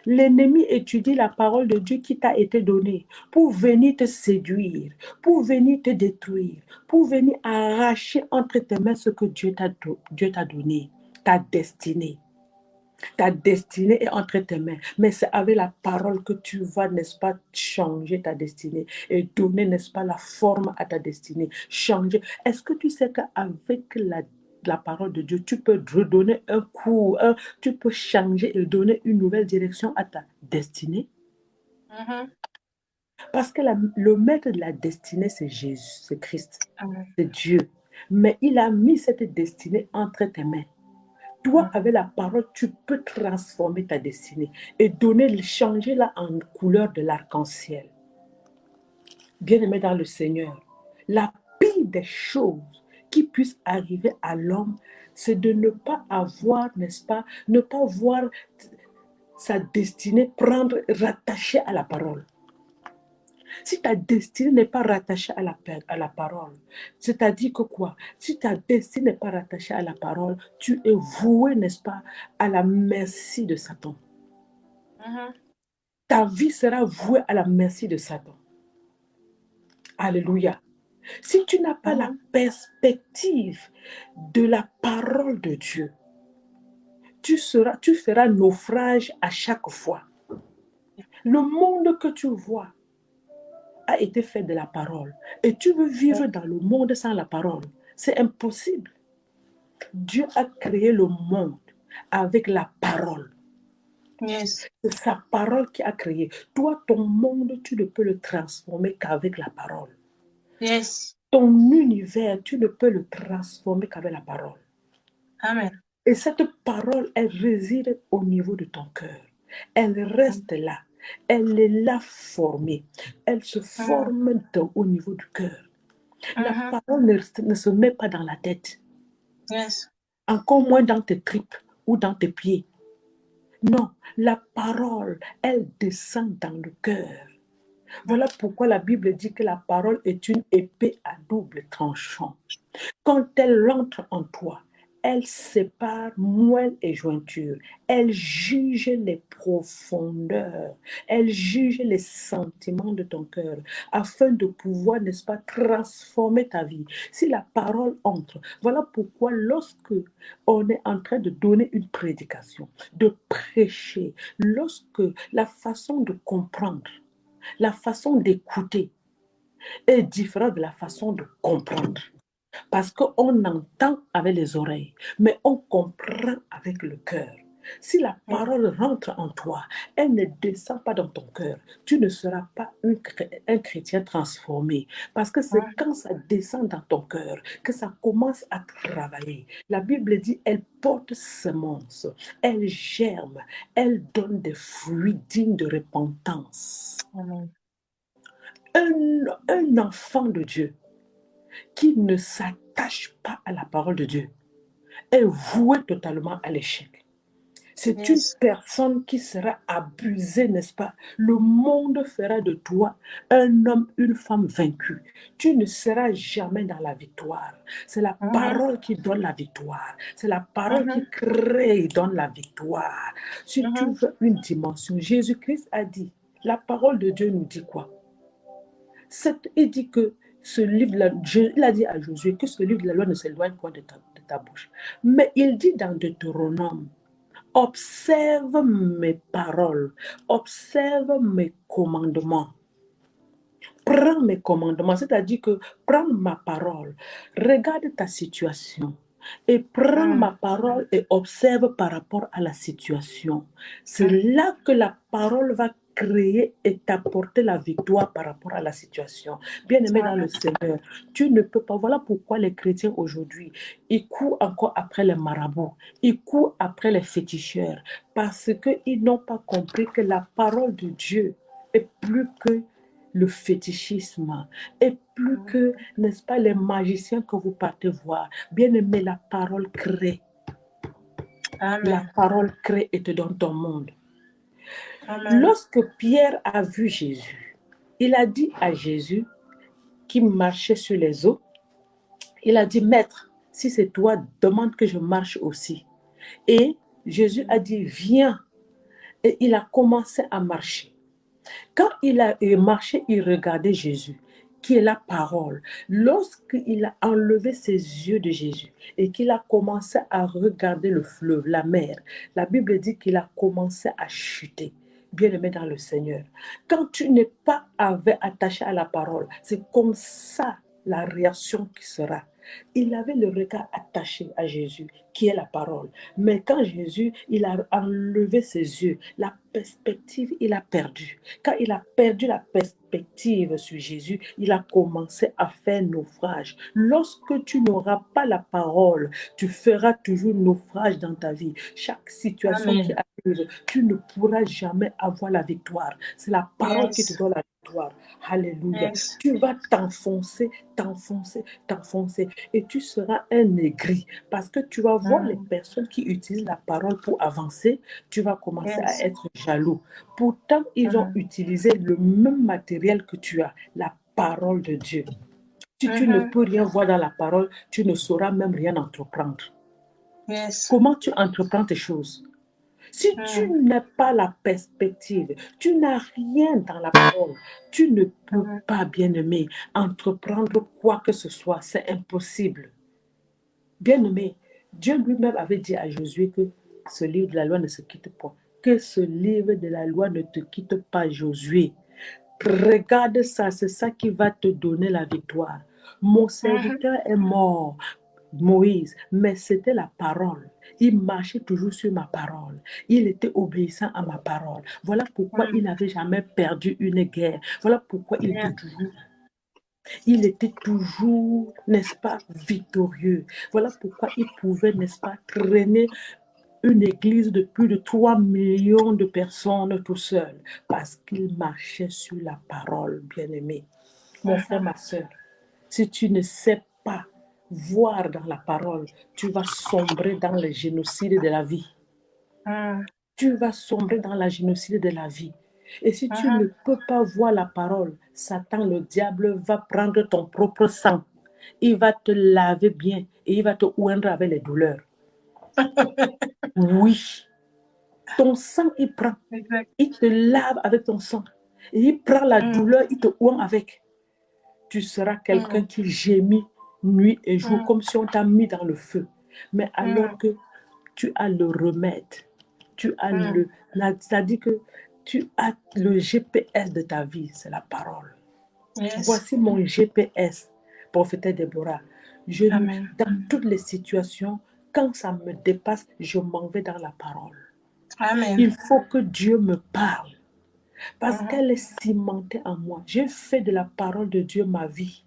L'ennemi étudie la parole de Dieu qui t'a été donnée pour venir te séduire, pour venir te détruire, pour venir arracher entre tes mains ce que Dieu t'a donné, ta destinée. Ta destinée est entre tes mains, mais c'est avec la parole que tu vas, n'est-ce pas, changer ta destinée et donner, n'est-ce pas, la forme à ta destinée. Changer. Est-ce que tu sais qu'avec la parole de Dieu, tu peux redonner un coup, tu peux changer et donner une nouvelle direction à ta destinée? Parce que le maître de la destinée, c'est Jésus, c'est Christ, c'est Dieu. Mais il a mis cette destinée entre tes mains. Toi, avec la parole, tu peux transformer ta destinée et changer-la en couleur de l'arc-en-ciel. Bien-aimé dans le Seigneur, la pire des choses qui puissent arriver à l'homme, c'est de ne pas avoir, n'est-ce pas, ne pas voir sa destinée rattachée à la parole. Si ta destinée n'est pas rattachée à la parole, c'est-à-dire que quoi? Si ta destinée n'est pas rattachée à la parole, tu es voué, n'est-ce pas, à la merci de Satan. Ta vie sera vouée à la merci de Satan. Alléluia. Si tu n'as pas la perspective de la parole de Dieu, tu feras naufrage à chaque fois. Le monde que tu vois a été fait de la parole. Et tu veux vivre dans le monde sans la parole. C'est impossible. Dieu a créé le monde avec la parole. Yes. C'est sa parole qui a créé. Toi, ton monde, tu ne peux le transformer qu'avec la parole. Yes. Ton univers, tu ne peux le transformer qu'avec la parole. Amen. Et cette parole, elle réside au niveau de ton cœur. Elle reste là. Elle est là formée. Elle se forme au niveau du cœur. La parole ne se met pas dans la tête. Yes. Encore moins dans tes tripes ou dans tes pieds. Non, la parole, elle descend dans le cœur. Voilà pourquoi la Bible dit que la parole est une épée à double tranchant. Quand elle entre en toi, elle sépare moelle et jointure. Elle juge les profondeurs. Elle juge les sentiments de ton cœur afin de pouvoir, n'est-ce pas, transformer ta vie. Si la parole entre, voilà pourquoi lorsque on est en train de donner une prédication, de prêcher, lorsque la façon de comprendre, la façon d'écouter est différente de la façon de comprendre. Parce qu'on entend avec les oreilles, mais on comprend avec le cœur. Si la parole rentre en toi, elle ne descend pas dans ton cœur, tu ne seras pas un chrétien transformé. Parce que c'est quand ça descend dans ton cœur que ça commence à travailler. La Bible dit, elle porte semence, elle germe, elle donne des fruits dignes de repentance. Amen. Un enfant de Dieu qui ne s'attache pas à la parole de Dieu est voué totalement à l'échec. C'est une personne qui sera abusée, n'est-ce pas? Le monde fera de toi un homme, une femme vaincue. Tu ne seras jamais dans la victoire. C'est la parole qui donne la victoire. C'est la parole qui crée et donne la victoire. Si tu veux une dimension, Jésus-Christ a dit, la parole de Dieu nous dit quoi? Il dit que ce livre-là, il a dit à Josué que ce livre de la loi ne s'éloigne point de ta bouche. Mais il dit dans Deutéronome, observe mes paroles, observe mes commandements. Prends mes commandements, c'est-à-dire que prends ma parole, regarde ta situation et prends ma parole et observe par rapport à la situation. C'est là que la parole va créer et t'apporter la victoire par rapport à la situation. Bien-aimé dans le Seigneur, tu ne peux pas. Voilà pourquoi les chrétiens aujourd'hui, ils courent encore après les marabouts, ils courent après les féticheurs, parce qu'ils n'ont pas compris que la parole de Dieu est plus que le fétichisme, et plus que, n'est-ce pas, les magiciens que vous partez voir. Bien-aimé, la parole crée. Amen. La parole crée et te donne ton monde. Amen. Lorsque Pierre a vu Jésus, il a dit à Jésus, qui marchait sur les eaux, il a dit, Maître, si c'est toi, demande que je marche aussi. Et Jésus a dit, viens. Et il a commencé à marcher. Quand il a marché, il regardait Jésus, qui est la parole. Lorsqu'il a enlevé ses yeux de Jésus et qu'il a commencé à regarder le fleuve, la mer, la Bible dit qu'il a commencé à chuter. Bien-aimé dans le Seigneur, quand tu n'es pas attaché à la parole, c'est comme ça la réaction qui sera. Il avait le regard attaché à Jésus, qui est la parole. Mais quand Jésus, il a enlevé ses yeux, la perspective, il a perdu. Quand il a perdu la perspective sur Jésus, il a commencé à faire naufrage. Lorsque tu n'auras pas la parole, tu feras toujours naufrage dans ta vie. Chaque situation qui arrive, tu ne pourras jamais avoir la victoire. C'est la parole qui te donne la victoire. Alléluia. Tu vas t'enfoncer, t'enfoncer, t'enfoncer et tu seras un aigri parce que tu vas voir les personnes qui utilisent la parole pour avancer, tu vas commencer à être jaloux. Pourtant, ils ont utilisé le même matériel que tu as, la parole de Dieu. Si tu ne peux rien voir dans la parole, tu ne sauras même rien entreprendre. Comment tu entreprends tes choses? Si tu n'as pas la perspective, tu n'as rien dans la parole, tu ne peux pas, bien-aimé, entreprendre quoi que ce soit. C'est impossible. Bien-aimé, Dieu lui-même avait dit à Josué que ce livre de la loi ne se quitte pas. Que ce livre de la loi ne te quitte pas, Josué. Regarde ça, c'est ça qui va te donner la victoire. Mon serviteur est mort, Moïse, mais c'était la parole. Il marchait toujours sur ma parole. Il était obéissant à ma parole. Voilà pourquoi il n'avait jamais perdu une guerre. Voilà pourquoi il était toujours Il était toujours, n'est-ce pas, victorieux. Voilà pourquoi il pouvait, n'est-ce pas, traîner une église de plus de 3 millions de personnes tout seul, parce qu'il marchait sur la parole, bien-aimé. Mon frère, ma soeur, si tu ne sais pas voir dans la parole, tu vas sombrer dans le génocide de la vie. Tu vas sombrer dans la génocide de la vie. Et si tu ne peux pas voir la parole, Satan, le diable, va prendre ton propre sang. Il va te laver bien et il va te oindre avec les douleurs. Oui. Ton sang, il prend. Exact. Il te lave avec ton sang. Et il prend la douleur, il te oint avec. Tu seras quelqu'un qui gémit nuit et jour, comme si on t'a mis dans le feu. Mais alors que tu as le remède, tu as c'est-à-dire que tu as le GPS de ta vie, c'est la parole. Yes. Voici mon GPS, prophétesse Déborah. Amen. Dans toutes les situations, quand ça me dépasse, je m'en vais dans la parole. Amen. Il faut que Dieu me parle, parce qu'elle est cimentée en moi. J'ai fait de la parole de Dieu ma vie.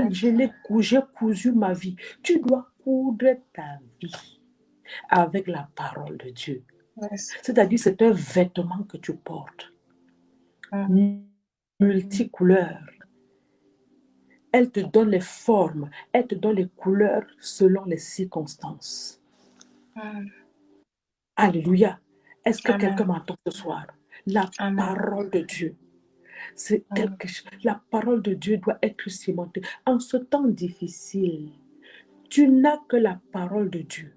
J'ai cousu ma vie. Tu dois coudre ta vie avec la parole de Dieu. Yes. C'est-à-dire, c'est un vêtement que tu portes, multicouleur. Elle te donne les formes, elle te donne les couleurs selon les circonstances. Alléluia. Est-ce que quelqu'un m'entend ce soir? La parole de Dieu. C'est quelque chose. La parole de Dieu doit être cimentée. En ce temps difficile, tu n'as que la parole de Dieu.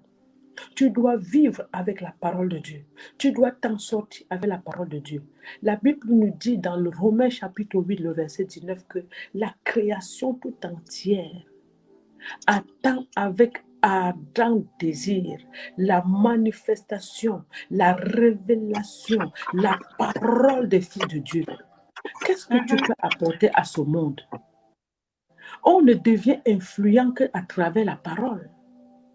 Tu dois vivre avec la parole de Dieu. Tu dois t'en sortir avec la parole de Dieu. La Bible nous dit dans le Romains chapitre 8, le verset 19, que la création tout entière attend avec ardent désir la manifestation, la révélation, la parole des fils de Dieu. Qu'est-ce que tu peux apporter à ce monde? On ne devient influent qu'à travers la parole.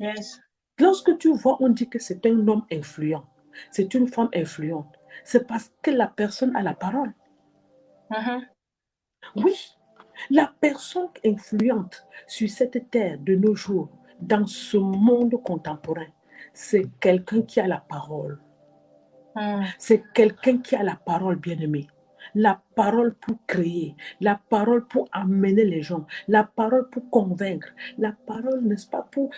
Yes. Lorsque tu vois, on dit que c'est un homme influent, c'est une femme influente, c'est parce que la personne a la parole. Oui, la personne influente sur cette terre de nos jours, dans ce monde contemporain, c'est quelqu'un qui a la parole. C'est quelqu'un qui a la parole, bien-aimé. La parole pour créer, la parole pour amener les gens, la parole pour convaincre, la parole, n'est-ce pas, pour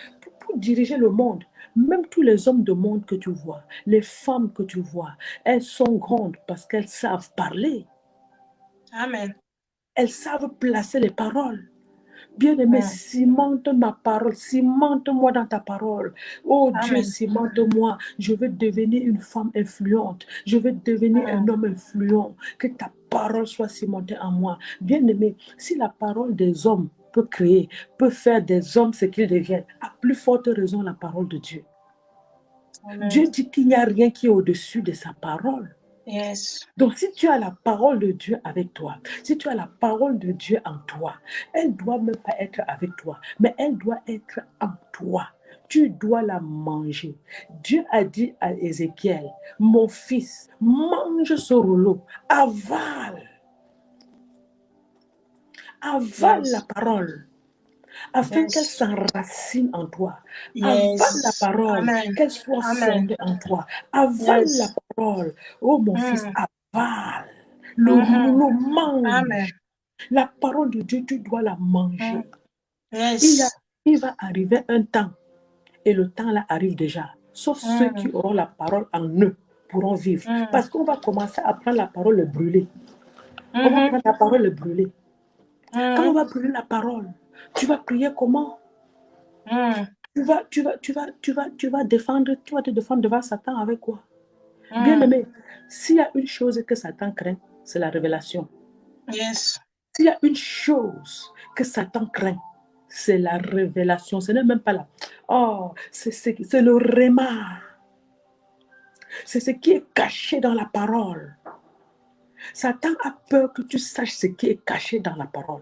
diriger le monde. Même tous les hommes de monde que tu vois, les femmes que tu vois, elles sont grandes parce qu'elles savent parler. Amen. Elles savent placer les paroles. Bien-aimé, cimente ma parole, cimente-moi dans ta parole. Oh Dieu, cimente-moi. Je veux devenir une femme influente. Je veux devenir un homme influent. Que ta parole soit cimentée en moi. Bien-aimé, si la parole des hommes peut créer, peut faire des hommes ce qu'ils deviennent, à plus forte raison la parole de Dieu. Dieu dit qu'il n'y a rien qui est au-dessus de sa parole. Yes. Donc, si tu as la parole de Dieu avec toi, si tu as la parole de Dieu en toi, elle ne doit même pas être avec toi, mais elle doit être en toi. Tu dois la manger. Dieu a dit à Ézéchiel, mon fils, mange ce rouleau, avale. Avale la parole, afin qu'elle s'enracine en toi. Avale la parole, qu'elle soit fondée en toi. Avale la parole. Oh mon fils, avale. Le rouleau, mange. La parole de Dieu, tu dois la manger. Il va arriver un temps, et le temps là arrive déjà. Sauf ceux qui auront la parole en eux pourront vivre. Parce qu'on va commencer à prendre la parole et brûler. On va prendre la parole et brûler. Quand on va brûler la parole, tu vas prier comment? Tu vas te défendre devant Satan avec quoi? Bien-aimé, s'il y a une chose que Satan craint, c'est la révélation. Yes. S'il y a une chose que Satan craint, c'est la révélation. Ce n'est même pas là. Oh, c'est le réma. C'est ce qui est caché dans la parole. Satan a peur que tu saches ce qui est caché dans la parole.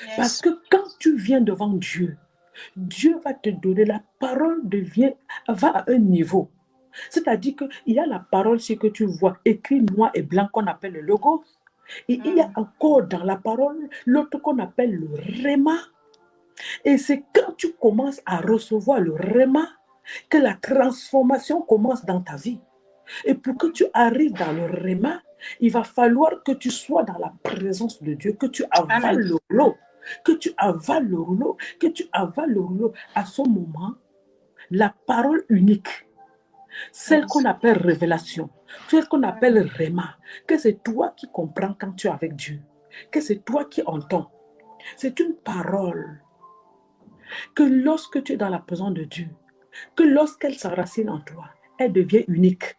Yes. Parce que quand tu viens devant Dieu, Dieu va te donner, la parole va à un niveau. C'est-à-dire qu'il y a la parole, ce que tu vois, écrit noir et blanc qu'on appelle le logo. Et il y a encore dans la parole l'autre qu'on appelle le réma. Et c'est quand tu commences à recevoir le réma que la transformation commence dans ta vie. Et pour que tu arrives dans le réma, il va falloir que tu sois dans la présence de Dieu, que tu avales le rouleau, que tu avales le rouleau, que tu avales le rouleau. À ce moment, la parole unique, celle qu'on appelle révélation, celle qu'on appelle réma, que c'est toi qui comprends quand tu es avec Dieu, que c'est toi qui entends. C'est une parole que lorsque tu es dans la présence de Dieu, que lorsqu'elle s'enracine en toi, elle devient unique.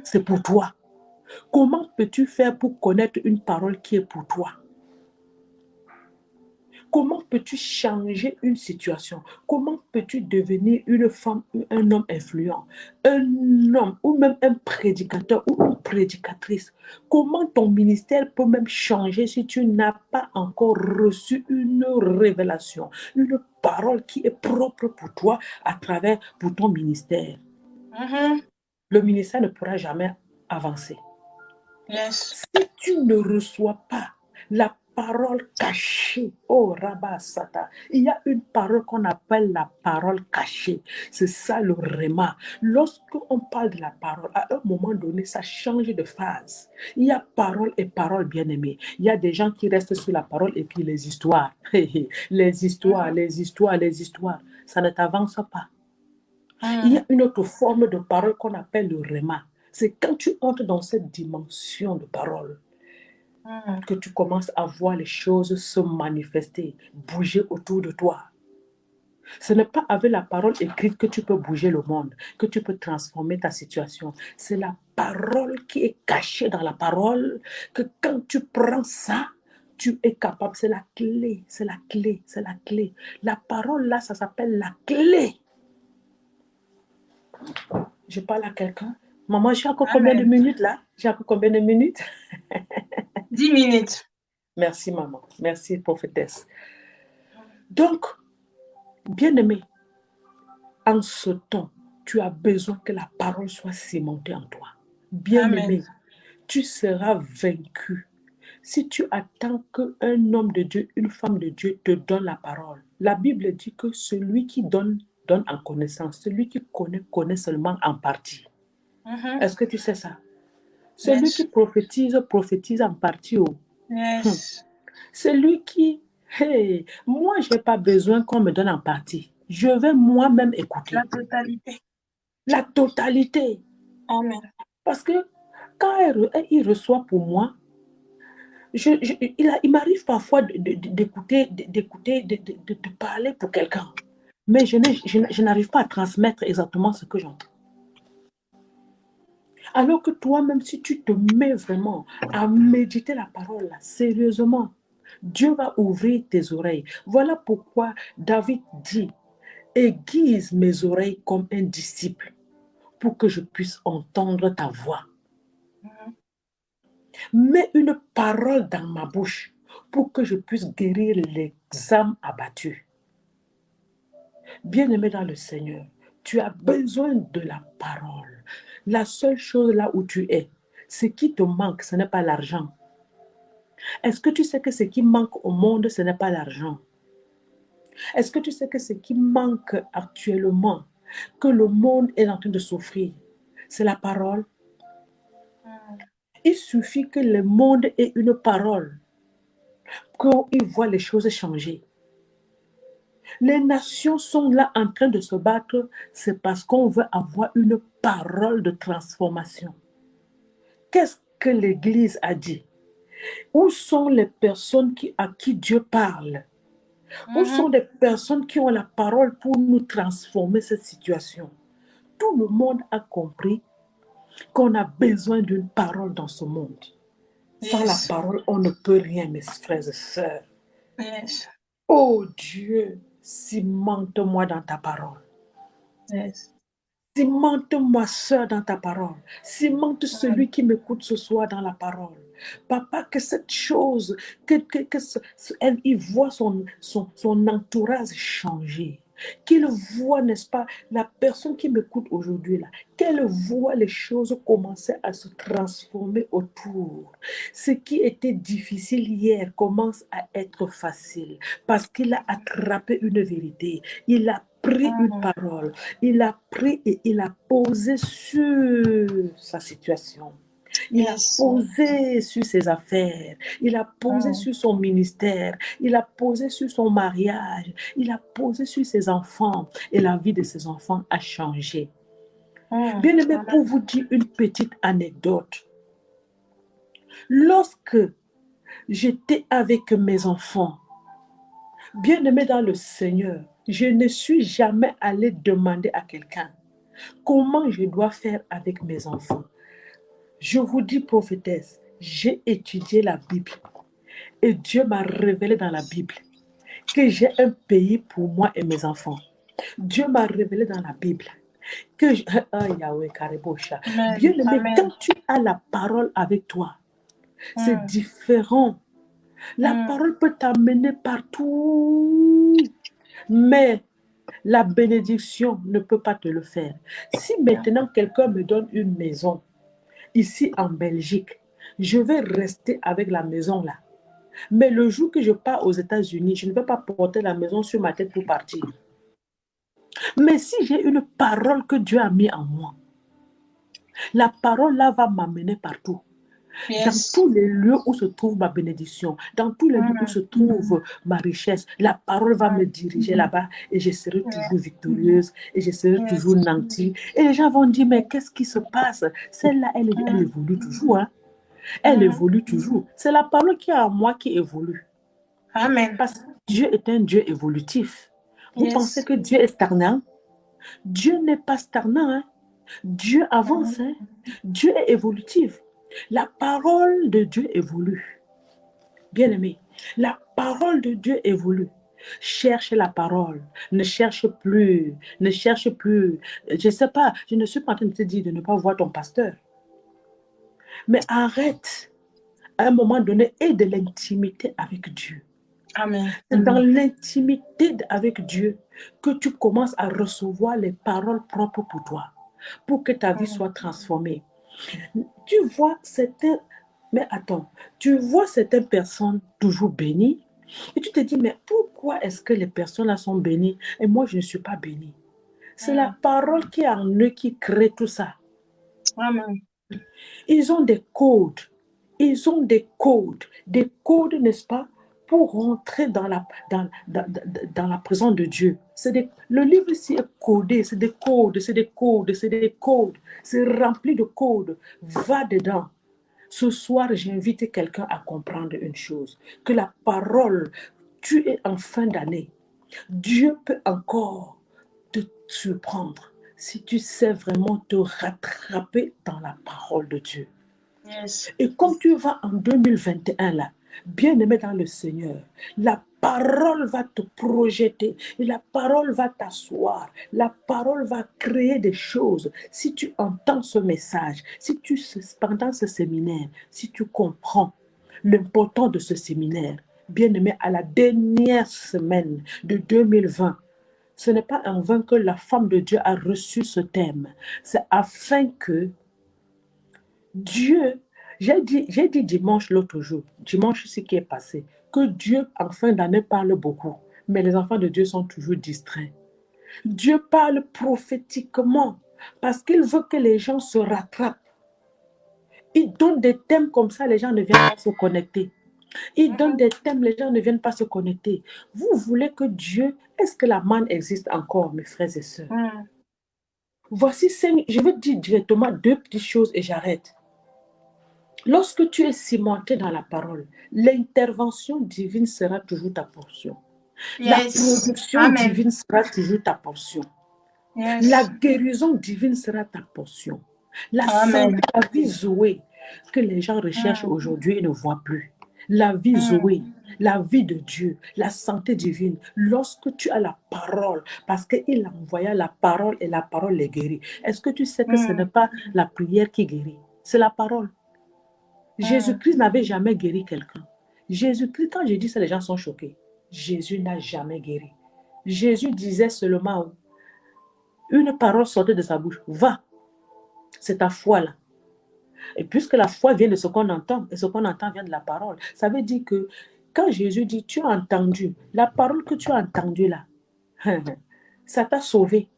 C'est pour toi. Comment peux-tu faire pour connaître une parole qui est pour toi? Comment peux-tu changer une situation? Comment peux-tu devenir une femme ou un homme influent? Un homme ou même un prédicateur ou une prédicatrice? Comment ton ministère peut même changer si tu n'as pas encore reçu une révélation, une parole qui est propre pour toi à travers pour ton ministère? Le ministère ne pourra jamais avancer. Yes. Si tu ne reçois pas la parole cachée, oh Rabasata, il y a une parole qu'on appelle la parole cachée. C'est ça le réma. Lorsqu'on parle de la parole, à un moment donné, ça change de phase. Il y a parole et parole bien-aimée. Il y a des gens qui restent sur la parole et puis les histoires. Les histoires, les histoires, les histoires. Ça ne t'avance pas. Il y a une autre forme de parole qu'on appelle le réma. C'est quand tu entres dans cette dimension de parole que tu commences à voir les choses se manifester, bouger autour de toi. Ce n'est pas avec la parole écrite que tu peux bouger le monde, que tu peux transformer ta situation. C'est la parole qui est cachée dans la parole, que quand tu prends ça, tu es capable. C'est la clé, c'est la clé, c'est la clé. La parole là, ça s'appelle la clé. Je parle à quelqu'un. Maman, j'ai encore combien de minutes là? J'ai encore combien de minutes? 10 minutes. Merci maman. Merci prophétesse. Donc, bien-aimé, en ce temps, tu as besoin que la parole soit cimentée en toi. Bien-aimé, tu seras vaincu si tu attends qu'un homme de Dieu, une femme de Dieu te donne la parole. La Bible dit que celui qui donne en connaissance. Celui qui connaît seulement en partie. Est-ce que tu sais ça? Celui qui prophétise en partie. Celui qui, moi, je n'ai pas besoin qu'on me donne en partie. Je vais moi-même écouter. La totalité. La totalité. Amen. Parce que quand il reçoit pour moi, il m'arrive parfois d'écouter, de parler pour quelqu'un. Mais je n'arrive pas à transmettre exactement ce que j'entends. Alors que toi-même, si tu te mets vraiment à méditer la parole, là, sérieusement, Dieu va ouvrir tes oreilles. Voilà pourquoi David dit, aiguise mes oreilles comme un disciple pour que je puisse entendre ta voix. Mets une parole dans ma bouche pour que je puisse guérir les âmes abattues. Bien-aimé dans le Seigneur, tu as besoin de la parole. La seule chose là où tu es, ce qui te manque, ce n'est pas l'argent. Est-ce que tu sais que ce qui manque au monde, ce n'est pas l'argent? Est-ce que tu sais que ce qui manque actuellement, que le monde est en train de souffrir, c'est la parole? Il suffit que le monde ait une parole, qu'il voit les choses changer. Les nations sont là en train de se battre, c'est parce qu'on veut avoir une parole de transformation. Qu'est-ce que l'Église a dit? Où sont les personnes à qui Dieu parle? Où sont les personnes qui ont la parole pour nous transformer cette situation? Tout le monde a compris qu'on a besoin d'une parole dans ce monde. Sans la parole, on ne peut rien, mes frères et sœurs. Oh Dieu, cimente-moi dans ta parole. Cimente-moi, sœur, dans ta parole. Cimente celui qui m'écoute ce soir dans la parole. Papa, que cette chose, il voit son entourage changer. Qu'il voit, n'est-ce pas, la personne qui m'écoute aujourd'hui, là, qu'elle voit les choses commencer à se transformer autour. Ce qui était difficile hier commence à être facile parce qu'il a attrapé une vérité. Il a pris une parole. Il a pris et il a posé sur sa situation. Il a Yes. posé sur ses affaires, il a posé sur son ministère, il a posé sur son mariage, il a posé sur ses enfants et la vie de ses enfants a changé. Bien aimé, pour vous dire une petite anecdote, lorsque j'étais avec mes enfants, bien aimé dans le Seigneur, je ne suis jamais allée demander à quelqu'un comment je dois faire avec mes enfants. Je vous dis, prophétesse, j'ai étudié la Bible et Dieu m'a révélé dans la Bible que j'ai un pays pour moi et mes enfants. Dieu m'a révélé dans la Bible que Yahweh Karibosha. Bien aimé, quand tu as la parole avec toi, c'est différent. La parole peut t'amener partout, mais la bénédiction ne peut pas te le faire. Si maintenant quelqu'un me donne une maison, ici en Belgique, je vais rester avec la maison là. Mais le jour que je pars aux États-Unis, je ne vais pas porter la maison sur ma tête pour partir. Mais si j'ai une parole que Dieu a mis en moi, la parole là va m'amener partout. Dans tous les lieux où se trouve ma bénédiction, dans tous les lieux où se trouve ma richesse, la parole va me diriger là-bas et je serai toujours victorieuse et je serai toujours nantie. Et les gens vont dire, mais qu'est-ce qui se passe? Celle-là, elle évolue toujours. Hein? Elle évolue toujours. C'est la parole qui est en moi qui évolue. Amen. Parce que Dieu est un Dieu évolutif. Vous pensez que Dieu est stagnant? Dieu n'est pas stagnant. Hein? Dieu avance. Hein? Dieu est évolutif. La parole de Dieu évolue. Bien-aimé, la parole de Dieu évolue. Cherche la parole. Ne cherche plus. Ne cherche plus. Je ne sais pas, je ne suis pas en train de te dire de ne pas voir ton pasteur. Mais arrête, à un moment donné, aie de l'intimité avec Dieu. Amen. C'est dans l'intimité avec Dieu que tu commences à recevoir les paroles propres pour toi, pour que ta vie soit transformée. Tu vois certaines, mais attends, tu vois certaines personnes toujours bénies et tu te dis, mais pourquoi est-ce que les personnes-là sont bénies et moi je ne suis pas bénie? C'est la parole qui est en eux qui crée tout ça. Amen. Ils ont des codes. Ils ont des codes, n'est-ce pas, pour rentrer dans la présence de Dieu. Le livre ici est codé, c'est des codes, c'est des codes, c'est des codes. C'est rempli de codes. Va dedans. Ce soir, j'invite quelqu'un à comprendre une chose, que la parole, tu es en fin d'année. Dieu peut encore te surprendre si tu sais vraiment te rattraper dans la parole de Dieu. Yes. Et comme tu vas en 2021 là, bien aimé dans le Seigneur, la parole va te projeter et la parole va t'asseoir. La parole va créer des choses. Si tu entends ce message, si tu pendant ce séminaire, si tu comprends l'importance de ce séminaire, bien aimé, à la dernière semaine de 2020, ce n'est pas en vain que la femme de Dieu a reçu ce thème. C'est afin que Dieu, j'ai dit dimanche l'autre jour, dimanche ce qui est passé, que Dieu en fin d'année parle beaucoup, mais les enfants de Dieu sont toujours distraits. Dieu parle prophétiquement parce qu'il veut que les gens se rattrapent. Il donne des thèmes comme ça, les gens ne viennent pas se connecter. Il donne des thèmes, les gens ne viennent pas se connecter. Vous voulez que Dieu, est-ce que la manne existe encore, mes frères et sœurs? Voici 5, je vais dire directement 2 petites choses et j'arrête. Lorsque tu es cimenté dans la parole, l'intervention divine sera toujours ta portion. La production divine sera toujours ta portion. La guérison divine sera ta portion. La santé, la vie Zoé que les gens recherchent aujourd'hui et ne voient plus. La vie Zoé, la vie de Dieu, la santé divine. Lorsque tu as la parole, parce qu'il a envoyé la parole et la parole les guérit. Est-ce que tu sais que ce n'est pas la prière qui guérit? C'est la parole. Jésus-Christ n'avait jamais guéri quelqu'un. Jésus-Christ, quand je dis ça, les gens sont choqués. Jésus n'a jamais guéri. Jésus disait seulement, une parole sortait de sa bouche. Va, c'est ta foi là. Et puisque la foi vient de ce qu'on entend, et ce qu'on entend vient de la parole, ça veut dire que quand Jésus dit, tu as entendu, la parole que tu as entendue là, ça t'a sauvé.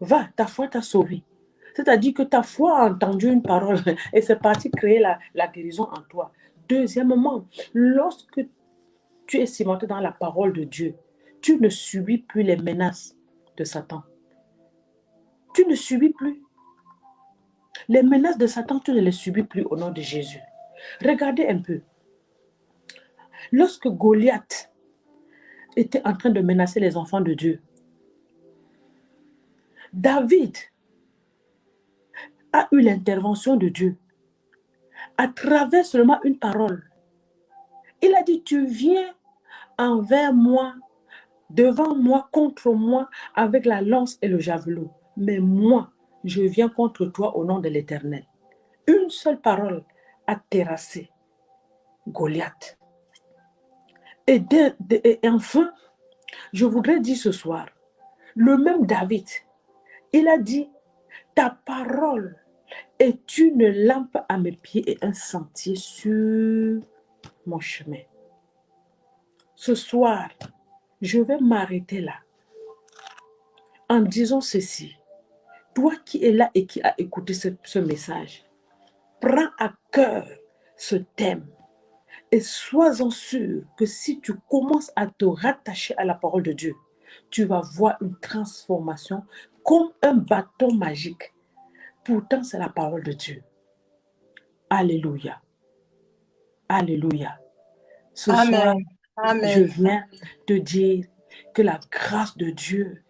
Va, ta foi t'a sauvé. C'est-à-dire que ta foi a entendu une parole et c'est parti créer la guérison en toi. Deuxièmement, lorsque tu es cimenté dans la parole de Dieu, tu ne subis plus les menaces de Satan. Tu ne subis plus. Les menaces de Satan, tu ne les subis plus au nom de Jésus. Regardez un peu. Lorsque Goliath était en train de menacer les enfants de Dieu, David a eu l'intervention de Dieu à travers seulement une parole. Il a dit, tu viens envers moi, devant moi, contre moi, avec la lance et le javelot. Mais moi, je viens contre toi au nom de l'Éternel. Une seule parole a terrassé Goliath. Et enfin, je voudrais dire ce soir, le même David, il a dit, ta parole est une lampe à mes pieds et un sentier sur mon chemin. Ce soir, je vais m'arrêter là en disant ceci. Toi qui es là et qui as écouté ce message, prends à cœur ce thème et sois-en sûr que si tu commences à te rattacher à la parole de Dieu, tu vas voir une transformation comme un bâton magique. Pourtant, c'est la parole de Dieu. Alléluia. Alléluia. Ce soir, je viens te dire que la grâce de Dieu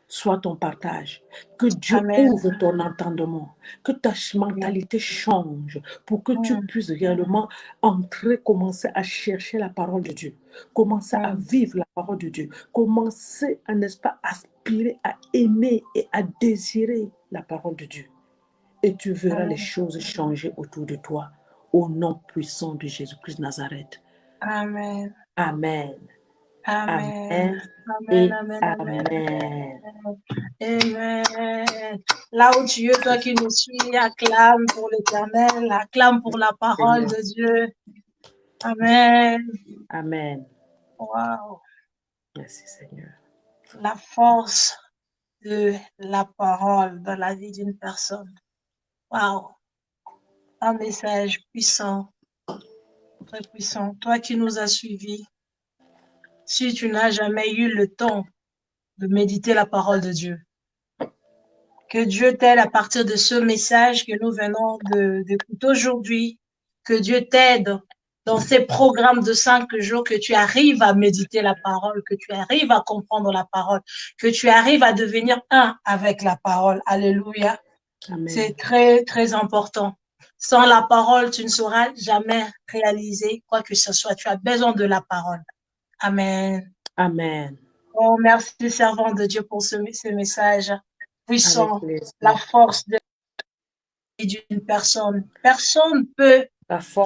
soit ton partage, que Dieu ouvre ton entendement, que ta mentalité change pour que tu puisses réellement entrer, commencer à chercher la parole de Dieu, commencer à vivre la parole de Dieu, commencer à, n'est-ce pas, aspirer à aimer et à désirer la parole de Dieu. Et tu verras les choses changer autour de toi au nom puissant de Jésus-Christ de Nazareth. Amen. Amen. Amen. Et Amen. amen. Amen. Là où tu es, toi qui nous suis, acclame pour l'Éternel, acclame pour la parole de Dieu. Amen. Amen. Wow. Merci Seigneur. La force de la parole dans la vie d'une personne. Wow. Un message puissant, très puissant. Toi qui nous as suivis, si tu n'as jamais eu le temps de méditer la parole de Dieu, que Dieu t'aide à partir de ce message que nous venons d'écouter aujourd'hui, que Dieu t'aide dans ces programmes de 5 jours, que tu arrives à méditer la parole, que tu arrives à comprendre la parole, que tu arrives à devenir un avec la parole. Alléluia. C'est très, très important. Sans la parole, tu ne sauras jamais réaliser quoi que ce soit. Tu as besoin de la parole. Amen. Amen. Oh, merci, servant de Dieu, pour ce message puissant. La force d'une personne. Personne ne peut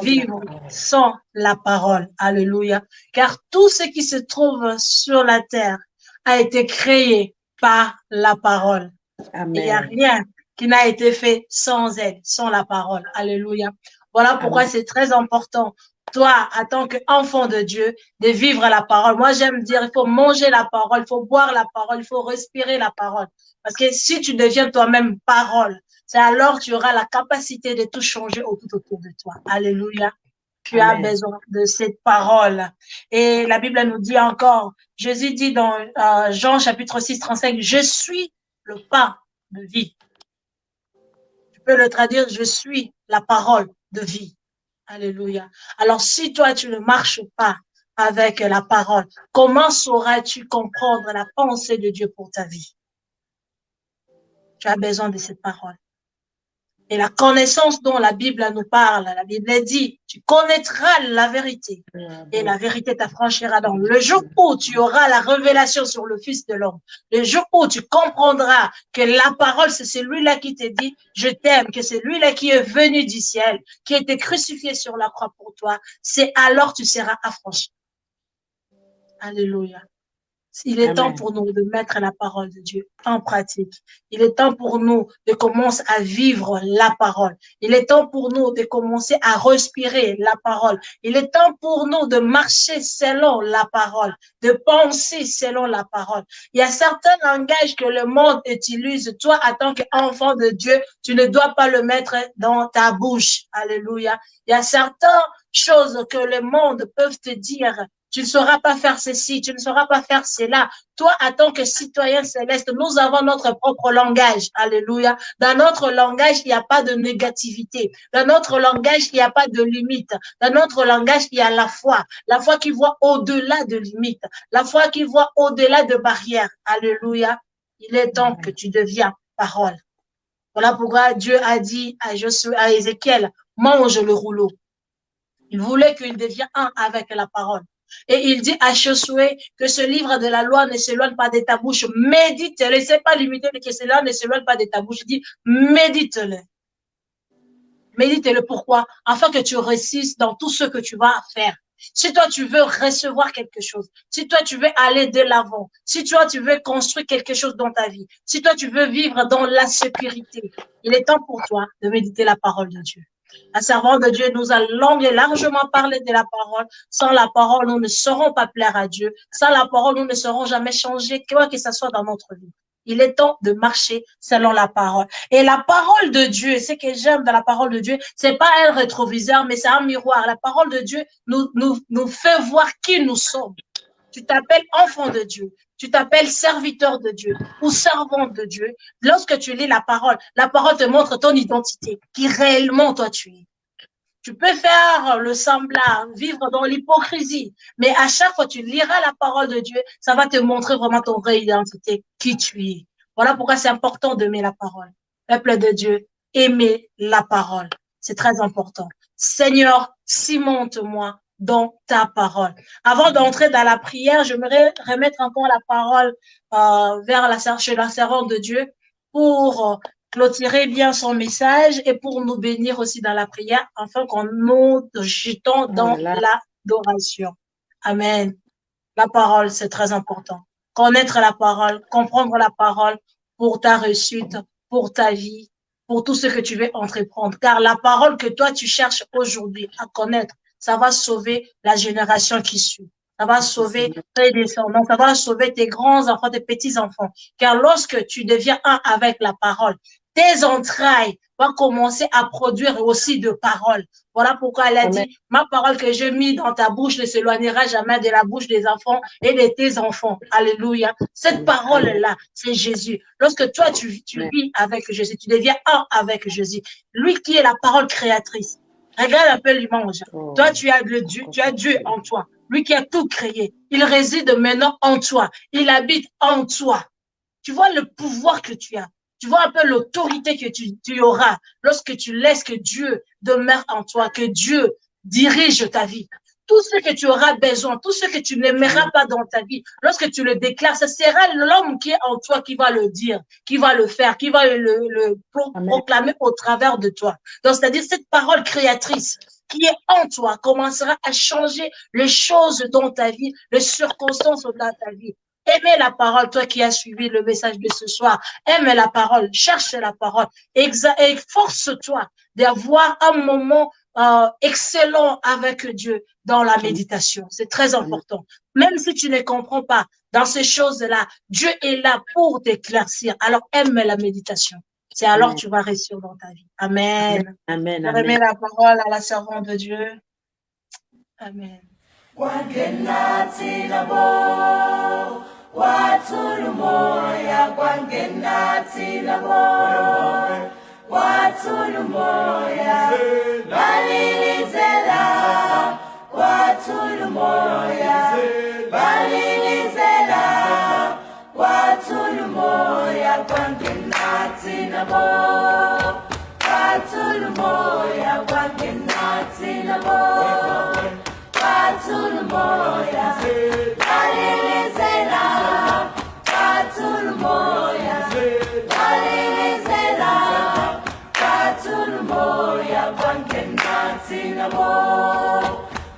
vivre sans la parole. Alléluia. Car tout ce qui se trouve sur la terre a été créé par la parole. Amen. Il n'y a rien qui n'a été fait sans elle, sans la parole. Alléluia. Voilà pourquoi c'est très important, toi, en tant qu'enfant de Dieu, de vivre la parole. Moi, j'aime dire, il faut manger la parole, il faut boire la parole, il faut respirer la parole. Parce que si tu deviens toi-même parole, c'est alors tu auras la capacité de tout changer tout autour de toi. Alléluia. Tu as besoin de cette parole. Et la Bible nous dit encore, Jésus dit dans Jean chapitre 6, 35, je suis le pain de vie. Tu peux le traduire, je suis la parole de vie. Alléluia. Alors, si toi, tu ne marches pas avec la parole, comment sauras-tu comprendre la pensée de Dieu pour ta vie? Tu as besoin de cette parole. Et la connaissance dont la Bible nous parle, la Bible dit, tu connaîtras la vérité et la vérité t'affranchira. Donc, le jour où tu auras la révélation sur le Fils de l'homme, le jour où tu comprendras que la parole, c'est celui-là qui te dit, je t'aime, que c'est lui-là qui est venu du ciel, qui a été crucifié sur la croix pour toi, c'est alors tu seras affranchi. Alléluia. Il est temps Amen. pour nous de mettre la parole de Dieu en pratique. Il est temps pour nous de commencer à vivre la parole. Il est temps pour nous de commencer à respirer la parole. Il est temps pour nous de marcher selon la parole, de penser selon la parole. Il y a certains langages que le monde utilise. Toi, en tant qu'enfant de Dieu, tu ne dois pas le mettre dans ta bouche. Alléluia. Il y a certaines choses que le monde peut te dire. Tu ne sauras pas faire ceci, tu ne sauras pas faire cela. Toi, en tant que citoyen céleste, nous avons notre propre langage. Alléluia. Dans notre langage, il n'y a pas de négativité. Dans notre langage, il n'y a pas de limite. Dans notre langage, il y a la foi. La foi qui voit au-delà de limites. La foi qui voit au-delà de barrières. Alléluia. Il est temps que tu deviens parole. Voilà pourquoi Dieu a dit à Ézéchiel, mange le rouleau. Il voulait qu'il devienne un avec la parole. Et il dit à Josué que ce livre de la loi ne s'éloigne pas de ta bouche. Médite-le. C'est pas limité que cela ne s'éloigne pas de ta bouche. Il dit, médite-le. Médite-le. Pourquoi? Afin que tu réussisses dans tout ce que tu vas faire. Si toi, tu veux recevoir quelque chose, si toi, tu veux aller de l'avant, si toi, tu veux construire quelque chose dans ta vie, si toi, tu veux vivre dans la sécurité, il est temps pour toi de méditer la parole de Dieu. La servante de Dieu nous a longuement et largement parlé de la parole. Sans la parole, nous ne saurons pas plaire à Dieu. Sans la parole, nous ne saurons jamais changer, quoi que ce soit dans notre vie. Il est temps de marcher selon la parole. Et la parole de Dieu, ce que j'aime dans la parole de Dieu, c'est pas un rétroviseur, mais c'est un miroir. La parole de Dieu nous fait voir qui nous sommes. Tu t'appelles enfant de Dieu, tu t'appelles serviteur de Dieu ou servante de Dieu. Lorsque tu lis la parole te montre ton identité, qui réellement toi tu es. Tu peux faire le semblant, vivre dans l'hypocrisie, mais à chaque fois tu liras la parole de Dieu, ça va te montrer vraiment ton vraie identité, qui tu es. Voilà pourquoi c'est important d'aimer la parole. Peuple de Dieu, aimer la parole. C'est très important. Seigneur, cimente-moi dans ta parole. Avant d'entrer dans la prière, j'aimerais remettre encore la parole chez la servante de Dieu pour clôturer bien son message et pour nous bénir aussi dans la prière, afin qu'on nous jetons dans l'adoration. Amen. La parole, c'est très important. Connaître la parole, comprendre la parole pour ta réussite, pour ta vie, pour tout ce que tu veux entreprendre. Car la parole que toi, tu cherches aujourd'hui à connaître, ça va sauver la génération qui suit. Ça va sauver tes descendants, ça va sauver tes grands-enfants, tes petits-enfants. Car lorsque tu deviens un avec la parole, tes entrailles vont commencer à produire aussi de paroles. Voilà pourquoi elle a dit, ma parole que j'ai mis dans ta bouche ne s'éloignera jamais de la bouche des enfants et de tes enfants. Alléluia. Cette parole-là, c'est Jésus. Lorsque toi, tu vis avec Jésus, tu deviens un avec Jésus. Lui qui est la parole créatrice. Regarde un peu l'image. Toi, tu as Dieu en toi. Lui qui a tout créé. Il réside maintenant en toi. Il habite en toi. Tu vois le pouvoir que tu as. Tu vois un peu l'autorité que tu auras lorsque tu laisses que Dieu demeure en toi, que Dieu dirige ta vie. Tout ce que tu auras besoin, tout ce que tu n'aimeras pas dans ta vie, lorsque tu le déclares, ce sera l'homme qui est en toi qui va le dire, qui va le faire, qui va le proclamer au travers de toi. Donc, c'est-à-dire cette parole créatrice qui est en toi commencera à changer les choses dans ta vie, les circonstances dans ta vie. Aimez la parole, toi qui as suivi le message de ce soir. Aime la parole, cherche la parole, force-toi d'avoir un moment excellent avec Dieu dans la méditation. C'est très important. Même si tu ne comprends pas dans ces choses-là, Dieu est là pour t'éclaircir. Alors aime la méditation. C'est alors que tu vas réussir dans ta vie. Amen. Amen. Je remets la parole à la servante de Dieu. Amen. Kwangenathi labo wathula umoya kwangenathi labo wathula umoya balilizela wathula umoya balilizela wathula umoya kwangenathi labo wathula umoya kwangenathi labo wathula umoya balilizela wathula umoya balilizela wathula umoya kwangenathi labo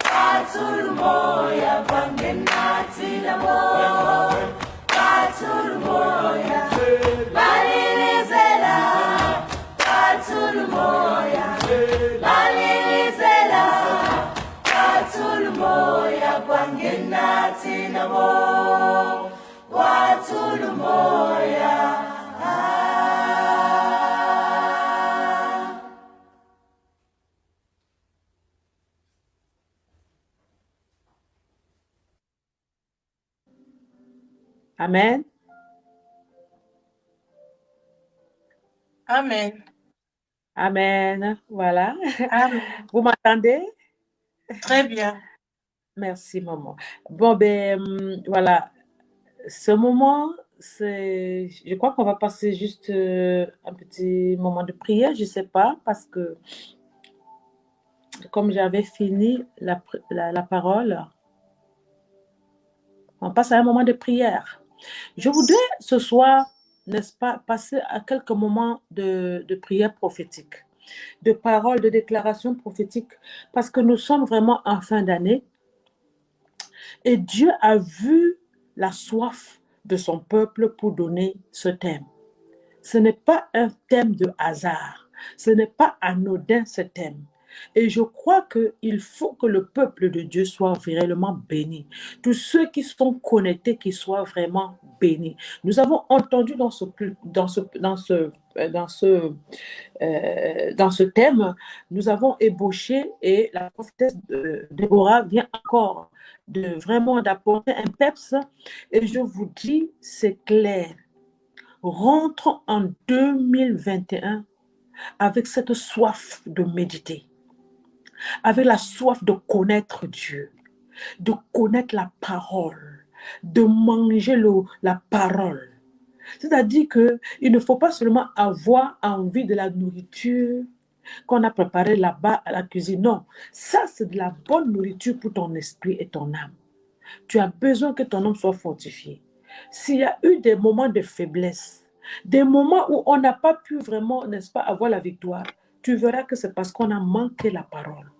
wathula umoya kwangenathi labo Amen. Amen. Amen. Voilà. Amen. Vous m'entendez? Très bien. Merci, maman. Bon, voilà. Ce moment, je crois qu'on va passer juste un petit moment de prière. Je ne sais pas, parce que comme j'avais fini la parole, on passe à un moment de prière. Je voudrais ce soir, n'est-ce pas, passer à quelques moments de prière prophétique, de paroles, de déclarations prophétiques, parce que nous sommes vraiment en fin d'année et Dieu a vu la soif de son peuple pour donner ce thème. Ce n'est pas un thème de hasard, ce n'est pas anodin ce thème. Et je crois qu'il faut que le peuple de Dieu soit réellement béni. Tous ceux qui sont connectés, qui soient vraiment bénis. Nous avons entendu dans ce thème, nous avons ébauché et la prophétesse Déborah vient encore vraiment d'apporter un peps. Et je vous dis, c'est clair. Rentre en 2021 avec cette soif de méditer, avec la soif de connaître Dieu, de connaître la parole, de manger la parole. C'est-à-dire qu'il ne faut pas seulement avoir envie de la nourriture qu'on a préparée là-bas à la cuisine. Non, ça c'est de la bonne nourriture pour ton esprit et ton âme. Tu as besoin que ton âme soit fortifié. S'il y a eu des moments de faiblesse, des moments où on n'a pas pu vraiment, n'est-ce pas, avoir la victoire, tu verras que c'est parce qu'on a manqué la parole.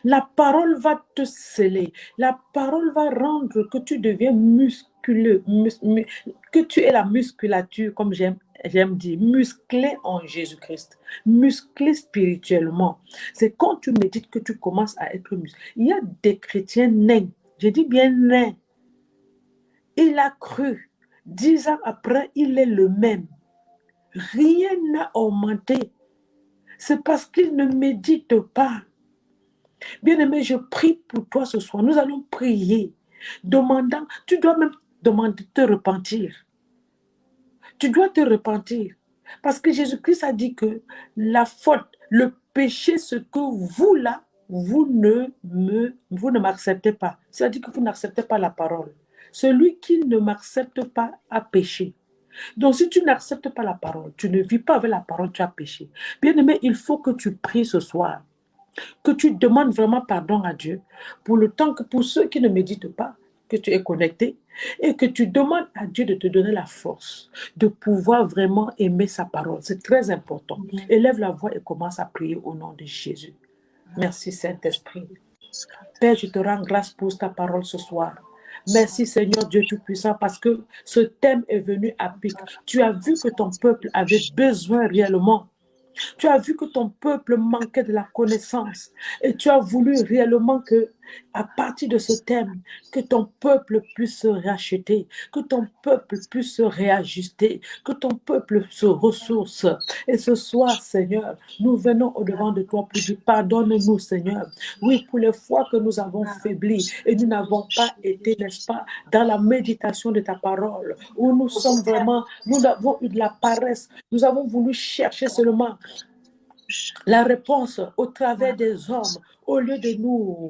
La parole va te sceller. La parole va rendre que tu deviens musculeux, que tu aies la musculature, comme j'aime dire, musclé en Jésus-Christ, musclé spirituellement. C'est quand tu médites que tu commences à être musclé. Il y a des chrétiens nains, je dis bien nains. Il a cru. 10 ans après, il est le même. Rien n'a augmenté. C'est parce qu'il ne médite pas. Bien-aimé, je prie pour toi ce soir. Nous allons prier, demandant, tu dois même demander de te repentir. Tu dois te repentir. Parce que Jésus-Christ a dit que la faute, le péché, ce que vous là, vous ne m'acceptez pas. C'est-à-dire que vous n'acceptez pas la parole. Celui qui ne m'accepte pas a péché. Donc, si tu n'acceptes pas la parole, tu ne vis pas avec la parole, tu as péché. Bien-aimé, il faut que tu pries ce soir, que tu demandes vraiment pardon à Dieu pour le temps que pour ceux qui ne méditent pas, que tu es connecté et que tu demandes à Dieu de te donner la force de pouvoir vraiment aimer sa parole. C'est très important. Élève la voix et commence à prier au nom de Jésus. Merci Saint-Esprit. Père, je te rends grâce pour ta parole ce soir. Merci Seigneur Dieu Tout-Puissant parce que ce thème est venu à pic. Tu as vu que ton peuple avait besoin réellement. Tu as vu que ton peuple manquait de la connaissance et tu as voulu réellement que, à partir de ce thème, que ton peuple puisse se racheter, que ton peuple puisse se réajuster, que ton peuple se ressource. Et ce soir, Seigneur, nous venons au-devant de toi pour dire pardonne-nous, Seigneur. Oui, pour les fois que nous avons faibli et nous n'avons pas été, n'est-ce pas, dans la méditation de ta parole, où nous sommes vraiment, nous avons eu de la paresse, nous avons voulu chercher seulement la réponse au travers des hommes, au lieu de nous,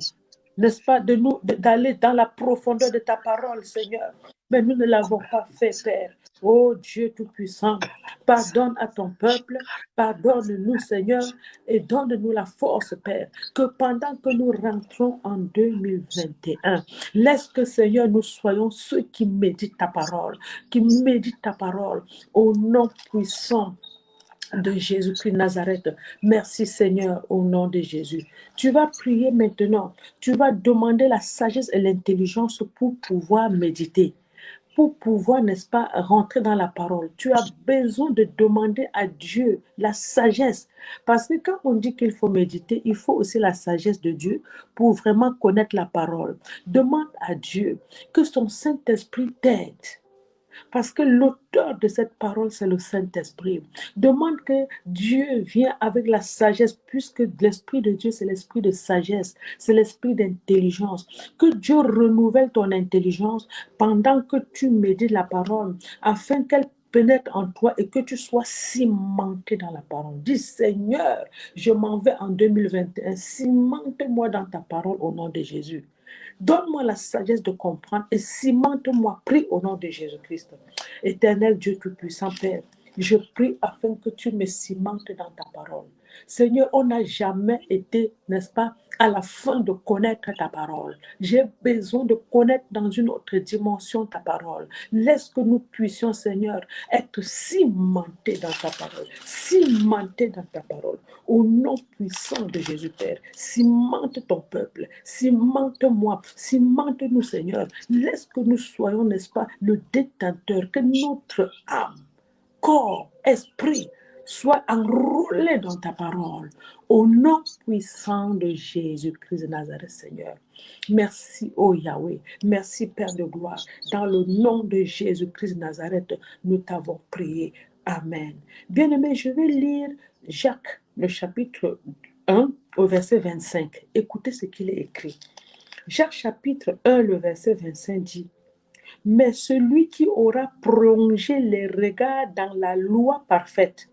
n'est-ce pas, d'aller dans la profondeur de ta parole, Seigneur. Mais nous ne l'avons pas fait, Père. Oh Dieu Tout-Puissant, pardonne à ton peuple, pardonne-nous, Seigneur, et donne-nous la force, Père, que pendant que nous rentrons en 2021, laisse que, Seigneur, nous soyons ceux qui méditent ta parole, au nom puissant de Jésus-Christ de Nazareth. Merci Seigneur au nom de Jésus. Tu vas prier maintenant. Tu vas demander la sagesse et l'intelligence pour pouvoir méditer, pour pouvoir, n'est-ce pas, rentrer dans la parole. Tu as besoin de demander à Dieu la sagesse. Parce que quand on dit qu'il faut méditer, il faut aussi la sagesse de Dieu pour vraiment connaître la parole. Demande à Dieu que son Saint-Esprit t'aide Parce que l'auteur de cette parole, c'est le Saint-Esprit. Demande que Dieu vienne avec la sagesse, puisque l'Esprit de Dieu, c'est l'esprit de sagesse, c'est l'esprit d'intelligence. Que Dieu renouvelle ton intelligence pendant que tu médites la parole, afin qu'elle pénètre en toi et que tu sois cimenté dans la parole. Dis, Seigneur, je m'en vais en 2021, cimente-moi dans ta parole au nom de Jésus. Donne-moi la sagesse de comprendre et cimente-moi, prie au nom de Jésus-Christ. Éternel Dieu Tout-Puissant, Père, je prie afin que tu me cimentes dans ta parole. Seigneur, on n'a jamais été, n'est-ce pas, à la fin de connaître ta parole. J'ai besoin de connaître dans une autre dimension ta parole. Laisse que nous puissions, Seigneur, être cimentés dans ta parole. Cimentés dans ta parole. Au nom puissant de Jésus, Père, cimente ton peuple, cimente-moi, cimente-nous, Seigneur. Laisse que nous soyons, n'est-ce pas, le détenteur, que notre âme, corps, esprit, soit enrôlé dans ta parole. Au nom puissant de Jésus-Christ de Nazareth, Seigneur. Merci, ô Yahweh. Merci, Père de gloire. Dans le nom de Jésus-Christ de Nazareth, nous t'avons prié. Amen. Bien-aimé, je vais lire Jacques, le chapitre 1, au verset 25. Écoutez ce qu'il est écrit. Jacques, chapitre 1, le verset 25 dit: mais celui qui aura prolongé les regards dans la loi parfaite,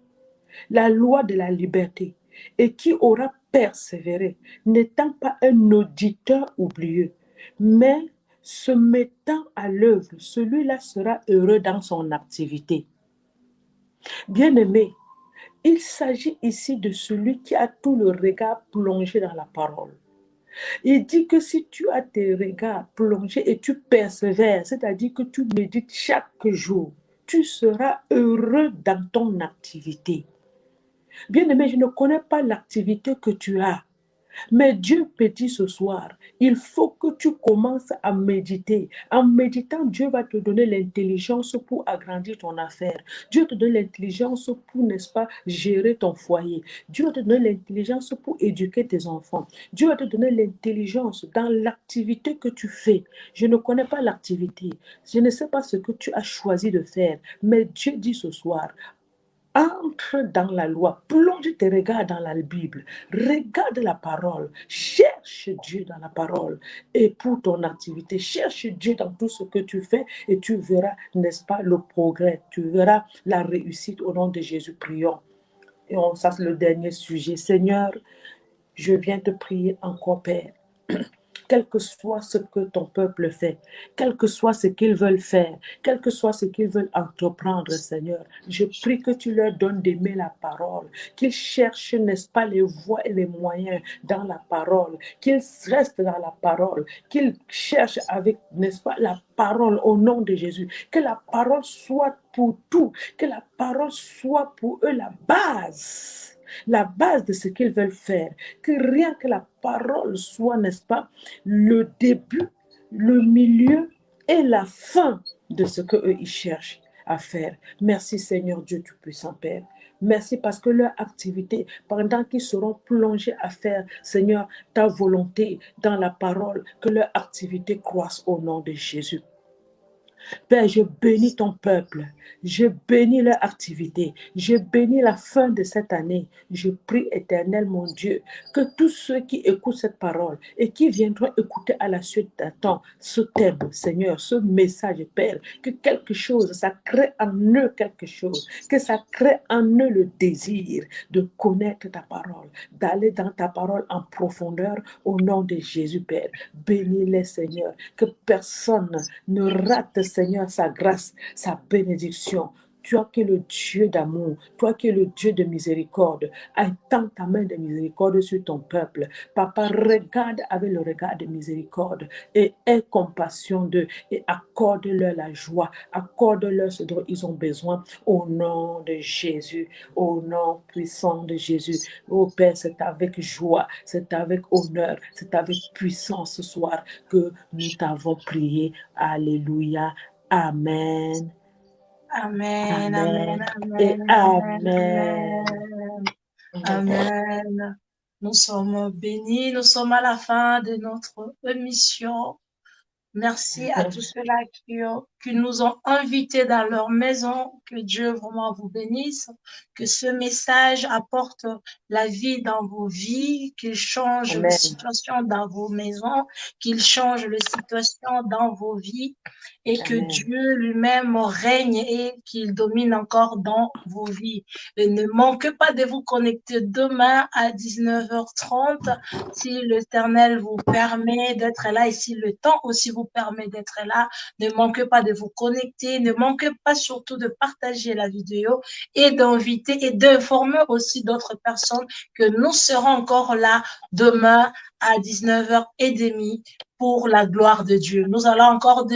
la loi de la liberté, et qui aura persévéré, n'étant pas un auditeur oublieux, mais se mettant à l'œuvre, celui-là sera heureux dans son activité. Bien-aimé, il s'agit ici de celui qui a tout le regard plongé dans la parole. Il dit que si tu as tes regards plongés et tu persévères, c'est-à-dire que tu médites chaque jour, tu seras heureux dans ton activité. Bien-aimé, je ne connais pas l'activité que tu as, mais Dieu te dit ce soir, il faut que tu commences à méditer. En méditant, Dieu va te donner l'intelligence pour agrandir ton affaire. Dieu te donne l'intelligence pour, n'est-ce pas, gérer ton foyer. Dieu va te donner l'intelligence pour éduquer tes enfants. Dieu va te donner l'intelligence dans l'activité que tu fais. Je ne connais pas l'activité. Je ne sais pas ce que tu as choisi de faire, mais Dieu dit ce soir, entre dans la loi, plonge tes regards dans la Bible, regarde la parole, cherche Dieu dans la parole et pour ton activité, cherche Dieu dans tout ce que tu fais et tu verras, n'est-ce pas, le progrès, tu verras la réussite au nom de Jésus, prions. Et ça c'est le dernier sujet. Seigneur, je viens te prier encore, Père. Quel que soit ce que ton peuple fait, quel que soit ce qu'ils veulent faire, quel que soit ce qu'ils veulent entreprendre, Seigneur, je prie que tu leur donnes d'aimer la parole, qu'ils cherchent, n'est-ce pas, les voies et les moyens dans la parole, qu'ils restent dans la parole, qu'ils cherchent avec, n'est-ce pas, la parole au nom de Jésus, que la parole soit pour tout, que la parole soit pour eux la base de ce qu'ils veulent faire, que rien que la parole soit, n'est-ce pas, le début, le milieu et la fin de ce qu'eux ils cherchent à faire. Merci Seigneur Dieu Tout-Puissant Père. Merci parce que leur activité, pendant qu'ils seront plongés à faire, Seigneur, ta volonté dans la parole, que leur activité croisse au nom de Jésus. Père, je bénis ton peuple, je bénis leur activité, je bénis la fin de cette année. Je prie, Éternel, mon Dieu, que tous ceux qui écoutent cette parole et qui viendront écouter à la suite d'un temps ce thème, Seigneur, ce message, Père, que quelque chose, ça crée en eux quelque chose, que ça crée en eux le désir de connaître ta parole, d'aller dans ta parole en profondeur au nom de Jésus, Père. Bénis-les, Seigneur, que personne ne rate, Seigneur, sa grâce, sa bénédiction. Toi qui es le Dieu d'amour, toi qui es le Dieu de miséricorde, étends ta main de miséricorde sur ton peuple. Papa, regarde avec le regard de miséricorde et aie compassion d'eux et accorde-leur la joie, accorde-leur ce dont ils ont besoin au nom de Jésus, au nom puissant de Jésus. Oh Père, c'est avec joie, c'est avec honneur, c'est avec puissance ce soir que nous t'avons prié. Alléluia. Amen. Amen, Amen. amen, Et amen, Amen. amen, amen. Nous sommes bénis, nous sommes à la fin de notre émission. Merci à tous ceux-là qui nous ont invités dans leur maison. Que Dieu vraiment vous bénisse, que ce message apporte la vie dans vos vies, qu'il change les situations dans vos maisons, qu'il change les situations dans vos vies et que Dieu lui-même règne et qu'il domine encore dans vos vies. Et ne manquez pas de vous connecter demain à 19h30 si l'Éternel vous permet d'être là et si le temps aussi vous permet d'être là. Ne manquez pas de vous connecter, ne manquez pas surtout de partager la vidéo et d'inviter et d'informer aussi d'autres personnes que nous serons encore là demain à 19h30 pour la gloire de Dieu. Nous allons encore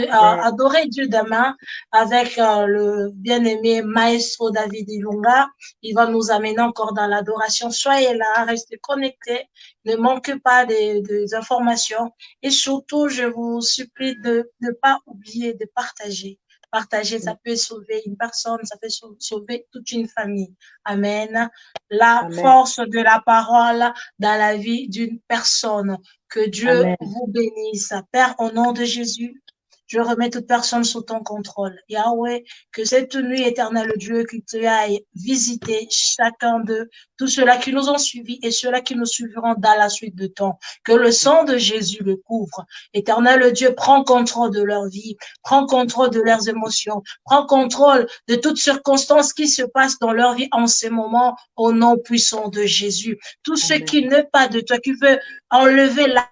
adorer Dieu demain avec le bien-aimé Maestro David Ilunga. Il va nous amener encore dans l'adoration. Soyez là, restez connectés, ne manquez pas des informations et surtout, je vous supplie de ne pas oublier de partager. Partager, ça peut sauver une personne, ça peut sauver toute une famille. Amen. La force de la parole dans la vie d'une personne. Que Dieu vous bénisse. Père, au nom de Jésus, je remets toute personne sous ton contrôle. Yahweh, que cette nuit, éternel Dieu, que tu ailles visiter chacun d'eux, tous ceux-là qui nous ont suivis et ceux-là qui nous suivront dans la suite de temps. Que le sang de Jésus le couvre. Éternel Dieu, prends contrôle de leur vie, prends contrôle de leurs émotions, prends contrôle de toutes circonstances qui se passent dans leur vie en ce moment, au nom puissant de Jésus. Tout ce qui n'est pas de toi, qui veut enlever la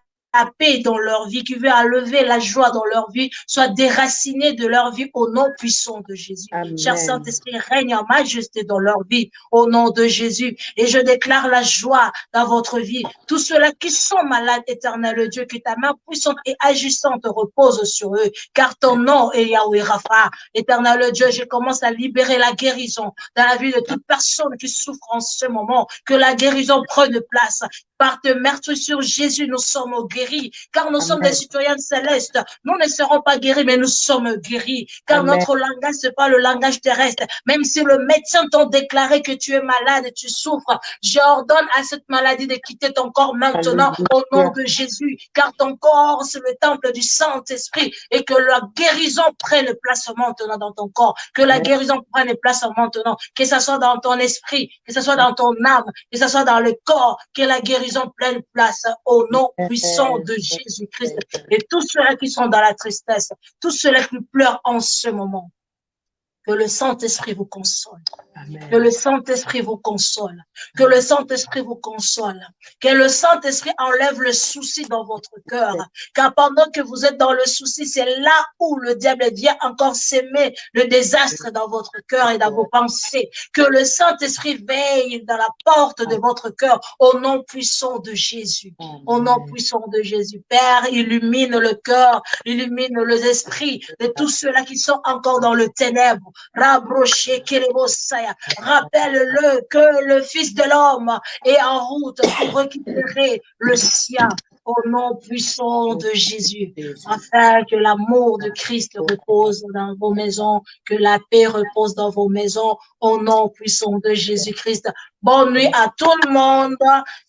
paix dans leur vie, qui veut enlever la joie dans leur vie, soit déraciné de leur vie au nom puissant de Jésus. Cher Saint-Esprit, règne en majesté dans leur vie au nom de Jésus. Et je déclare la joie dans votre vie. Tous ceux-là qui sont malades, éternel Dieu, que ta main puissante et agissante repose sur eux, car ton nom est Yahweh Rapha. Éternel Dieu, je commence à libérer la guérison dans la vie de toute personne qui souffre en ce moment. Que la guérison prenne place. Par te mettre sur Jésus, nous sommes guéris, car nous sommes des citoyens célestes. Nous ne serons pas guéris, mais nous sommes guéris, car notre langage, c'est pas le langage terrestre. Même si le médecin t'a déclaré que tu es malade et tu souffres, j'ordonne à cette maladie de quitter ton corps maintenant au nom de Jésus, car ton corps, c'est le temple du Saint-Esprit et que la guérison prenne place maintenant dans ton corps, que la guérison prenne place maintenant, que ça soit dans ton esprit, que ça soit dans ton âme, que ça soit dans le corps, que la guérison pleine place au nom puissant de Jésus-Christ. Et tous ceux-là qui sont dans la tristesse, tous ceux-là qui pleurent en ce moment, que le Saint-Esprit vous console. Que le Saint-Esprit vous console. Que le Saint-Esprit vous console. Que le Saint-Esprit enlève le souci dans votre cœur. Car pendant que vous êtes dans le souci, c'est là où le diable vient encore s'aimer le désastre dans votre cœur et dans vos pensées. Que le Saint-Esprit veille dans la porte de votre cœur au nom puissant de Jésus. Au nom puissant de Jésus. Père, illumine le cœur, illumine les esprits de tous ceux-là qui sont encore dans le ténèbre. Rappelle-le que le Fils de l'homme est en route pour récupérer le sien au nom puissant de Jésus, afin que l'amour de Christ repose dans vos maisons, que la paix repose dans vos maisons, au nom puissant de Jésus-Christ. Bonne nuit à tout le monde,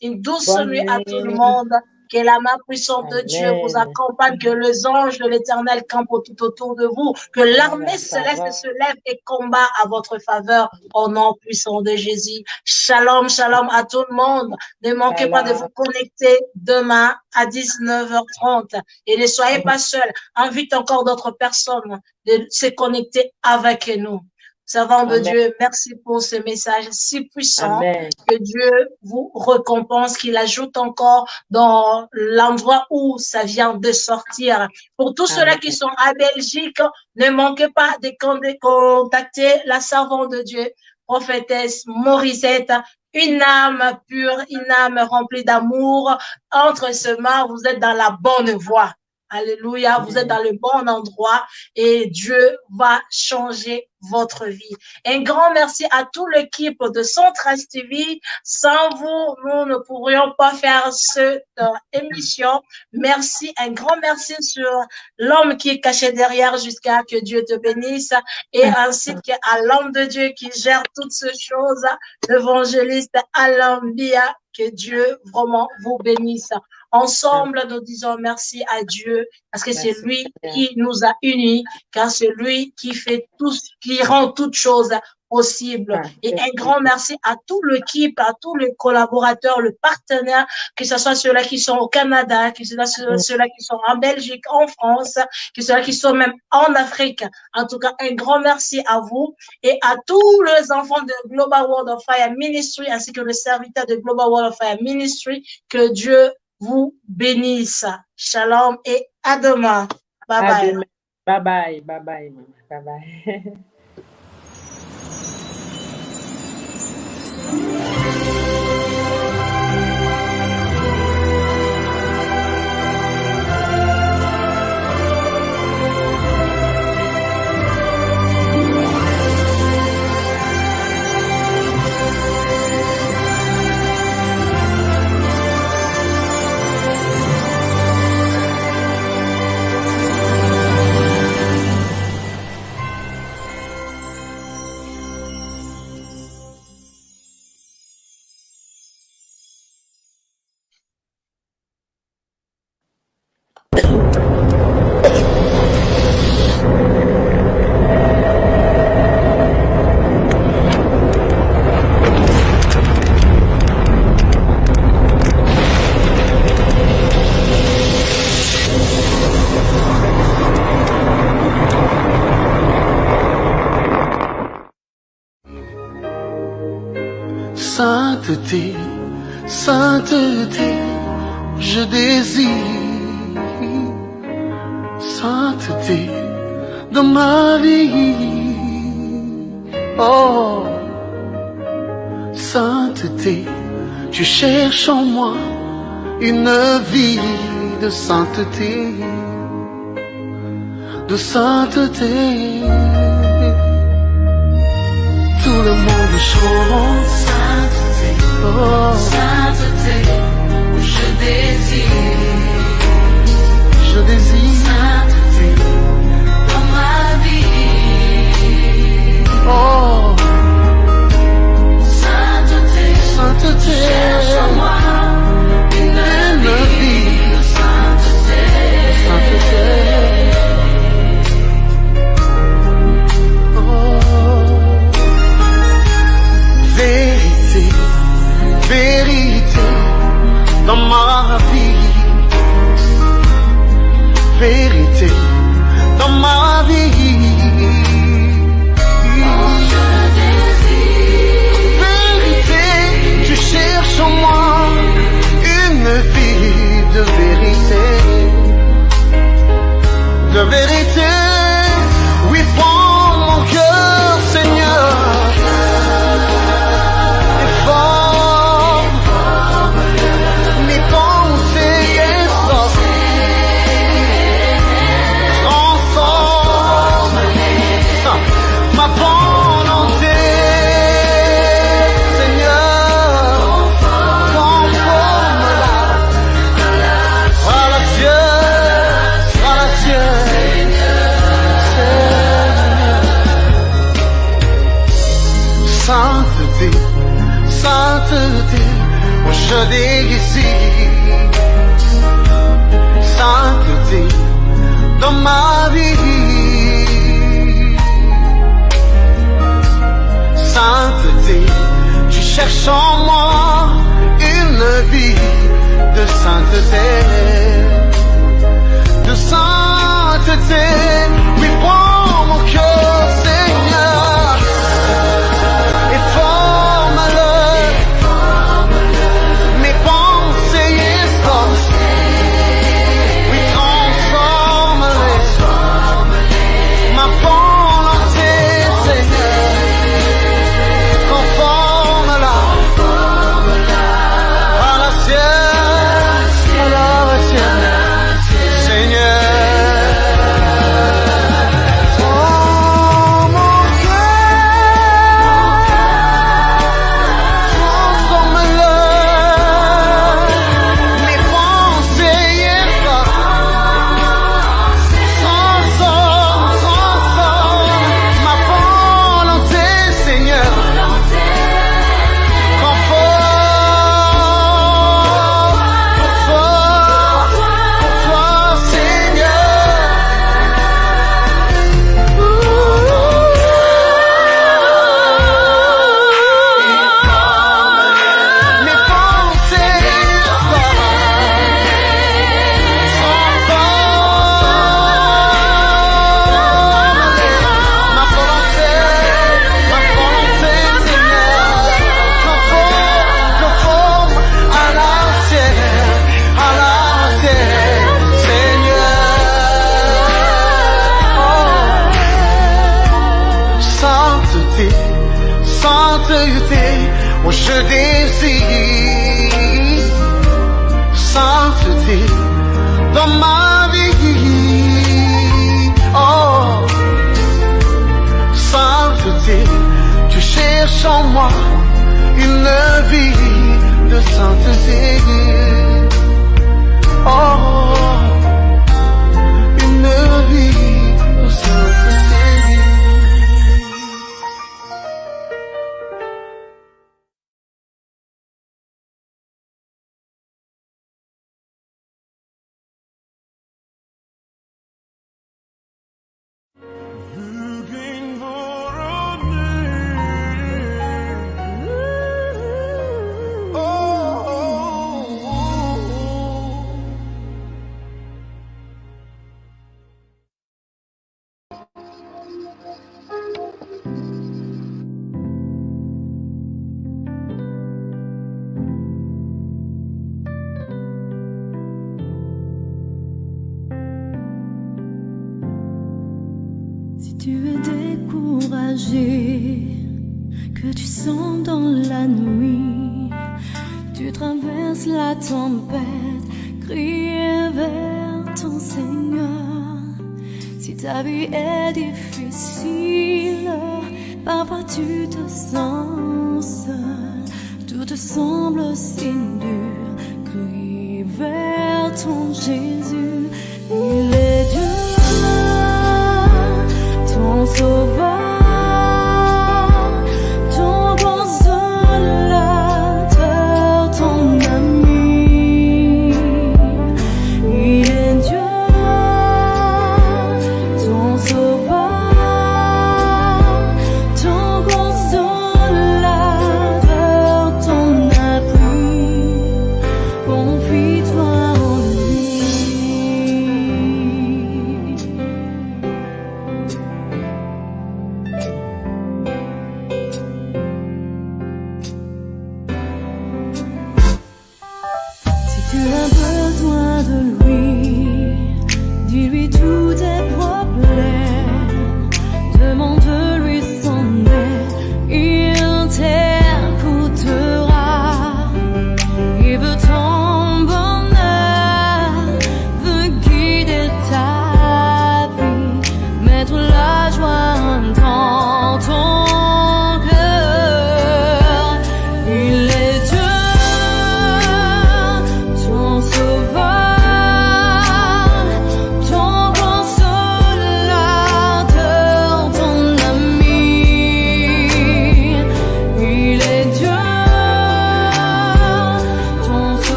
une douce nuit à tout le monde. Que la main puissante de Dieu vous accompagne, que les anges de l'Éternel campent tout autour de vous, que l'armée céleste se lève et combat à votre faveur au nom puissant de Jésus. Shalom, shalom à tout le monde. Ne manquez pas de vous connecter demain à 19h30 et ne soyez pas seuls. Invite encore d'autres personnes de se connecter avec nous. Servant de Dieu, merci pour ce message si puissant. Que Dieu vous récompense, qu'il ajoute encore dans l'endroit où ça vient de sortir. Pour tous ceux-là qui sont à Belgique, ne manquez pas de contacter la servante de Dieu, prophétesse Morisette. Une âme pure, une âme remplie d'amour. Entre ce mains, vous êtes dans la bonne voie. Alléluia, vous êtes dans le bon endroit et Dieu va changer votre vie. Un grand merci à toute l'équipe de Centras TV. Sans vous, nous ne pourrions pas faire cette émission. Merci, un grand merci sur l'homme qui est caché derrière jusqu'à que Dieu te bénisse et ainsi qu'à l'homme de Dieu qui gère toutes ces choses, l'évangéliste Alain Bia. Que Dieu vraiment vous bénisse. Ensemble, nous disons merci à Dieu parce que c'est lui qui nous a unis, car c'est lui qui fait tout, qui rend toutes choses possible. Et un grand merci à toute l'équipe, à tous les collaborateurs, les partenaires, que ce soit ceux-là qui sont au Canada, que ce soit ceux-là qui sont en Belgique, en France, que ceux-là qui sont même en Afrique. En tout cas, un grand merci à vous et à tous les enfants de Global World of Fire Ministry ainsi que les serviteurs de Global World of Fire Ministry. Que Dieu vous bénisse. Shalom et à demain. Bye bye. Bye bye. Bye bye. Bye bye. Sainteté, sainteté, je désire sainteté dans ma vie. Oh, sainteté, je cherche en moi une vie de sainteté, de sainteté. Tout le monde chante sainteté, oh, Sainteté, je désire sainteté dans ma vie. oh, Sainteté, sainteté, cherche en moi une vie de sainteté. sainteté. Vérité, vérité dans ma vie. Vérité dans ma vie. Vérité, je cherche en moi une vie de vérité. De vérité, oui, prends mon cœur, Seigneur. Mes pensées transforme ma volonté, Seigneur, conforme-la à la tienne, Sainteté, sainteté, je désire sainteté dans ma vie. Sainteté, je cherche en moi une vie de sainteté, de sainteté. Oui, prends mon cœur, Seigneur, et forme-le. Mes pensées oui, transforme-les. Ma volonté, Seigneur, conforme-la à la tienne, Seigneur. Moi je désire sainteté dans ma vie. Oh, sainteté, tu cherches en moi une vie de sainteté. Oh, une vie de sainteté. Si tu es découragé, que tu sens dans la nuit, tu traverses la tempête, crie vers ton Seigneur. Si ta vie est difficile, parfois tu te sens seul, tout te semble si dur, crie vers ton Jésus. Il est Dieu, ton sauveur, ton consolateur, ton ami. Il est Dieu, ton sauveur, ton consolateur, ton appui. Confie-toi en lui. Si tu as besoin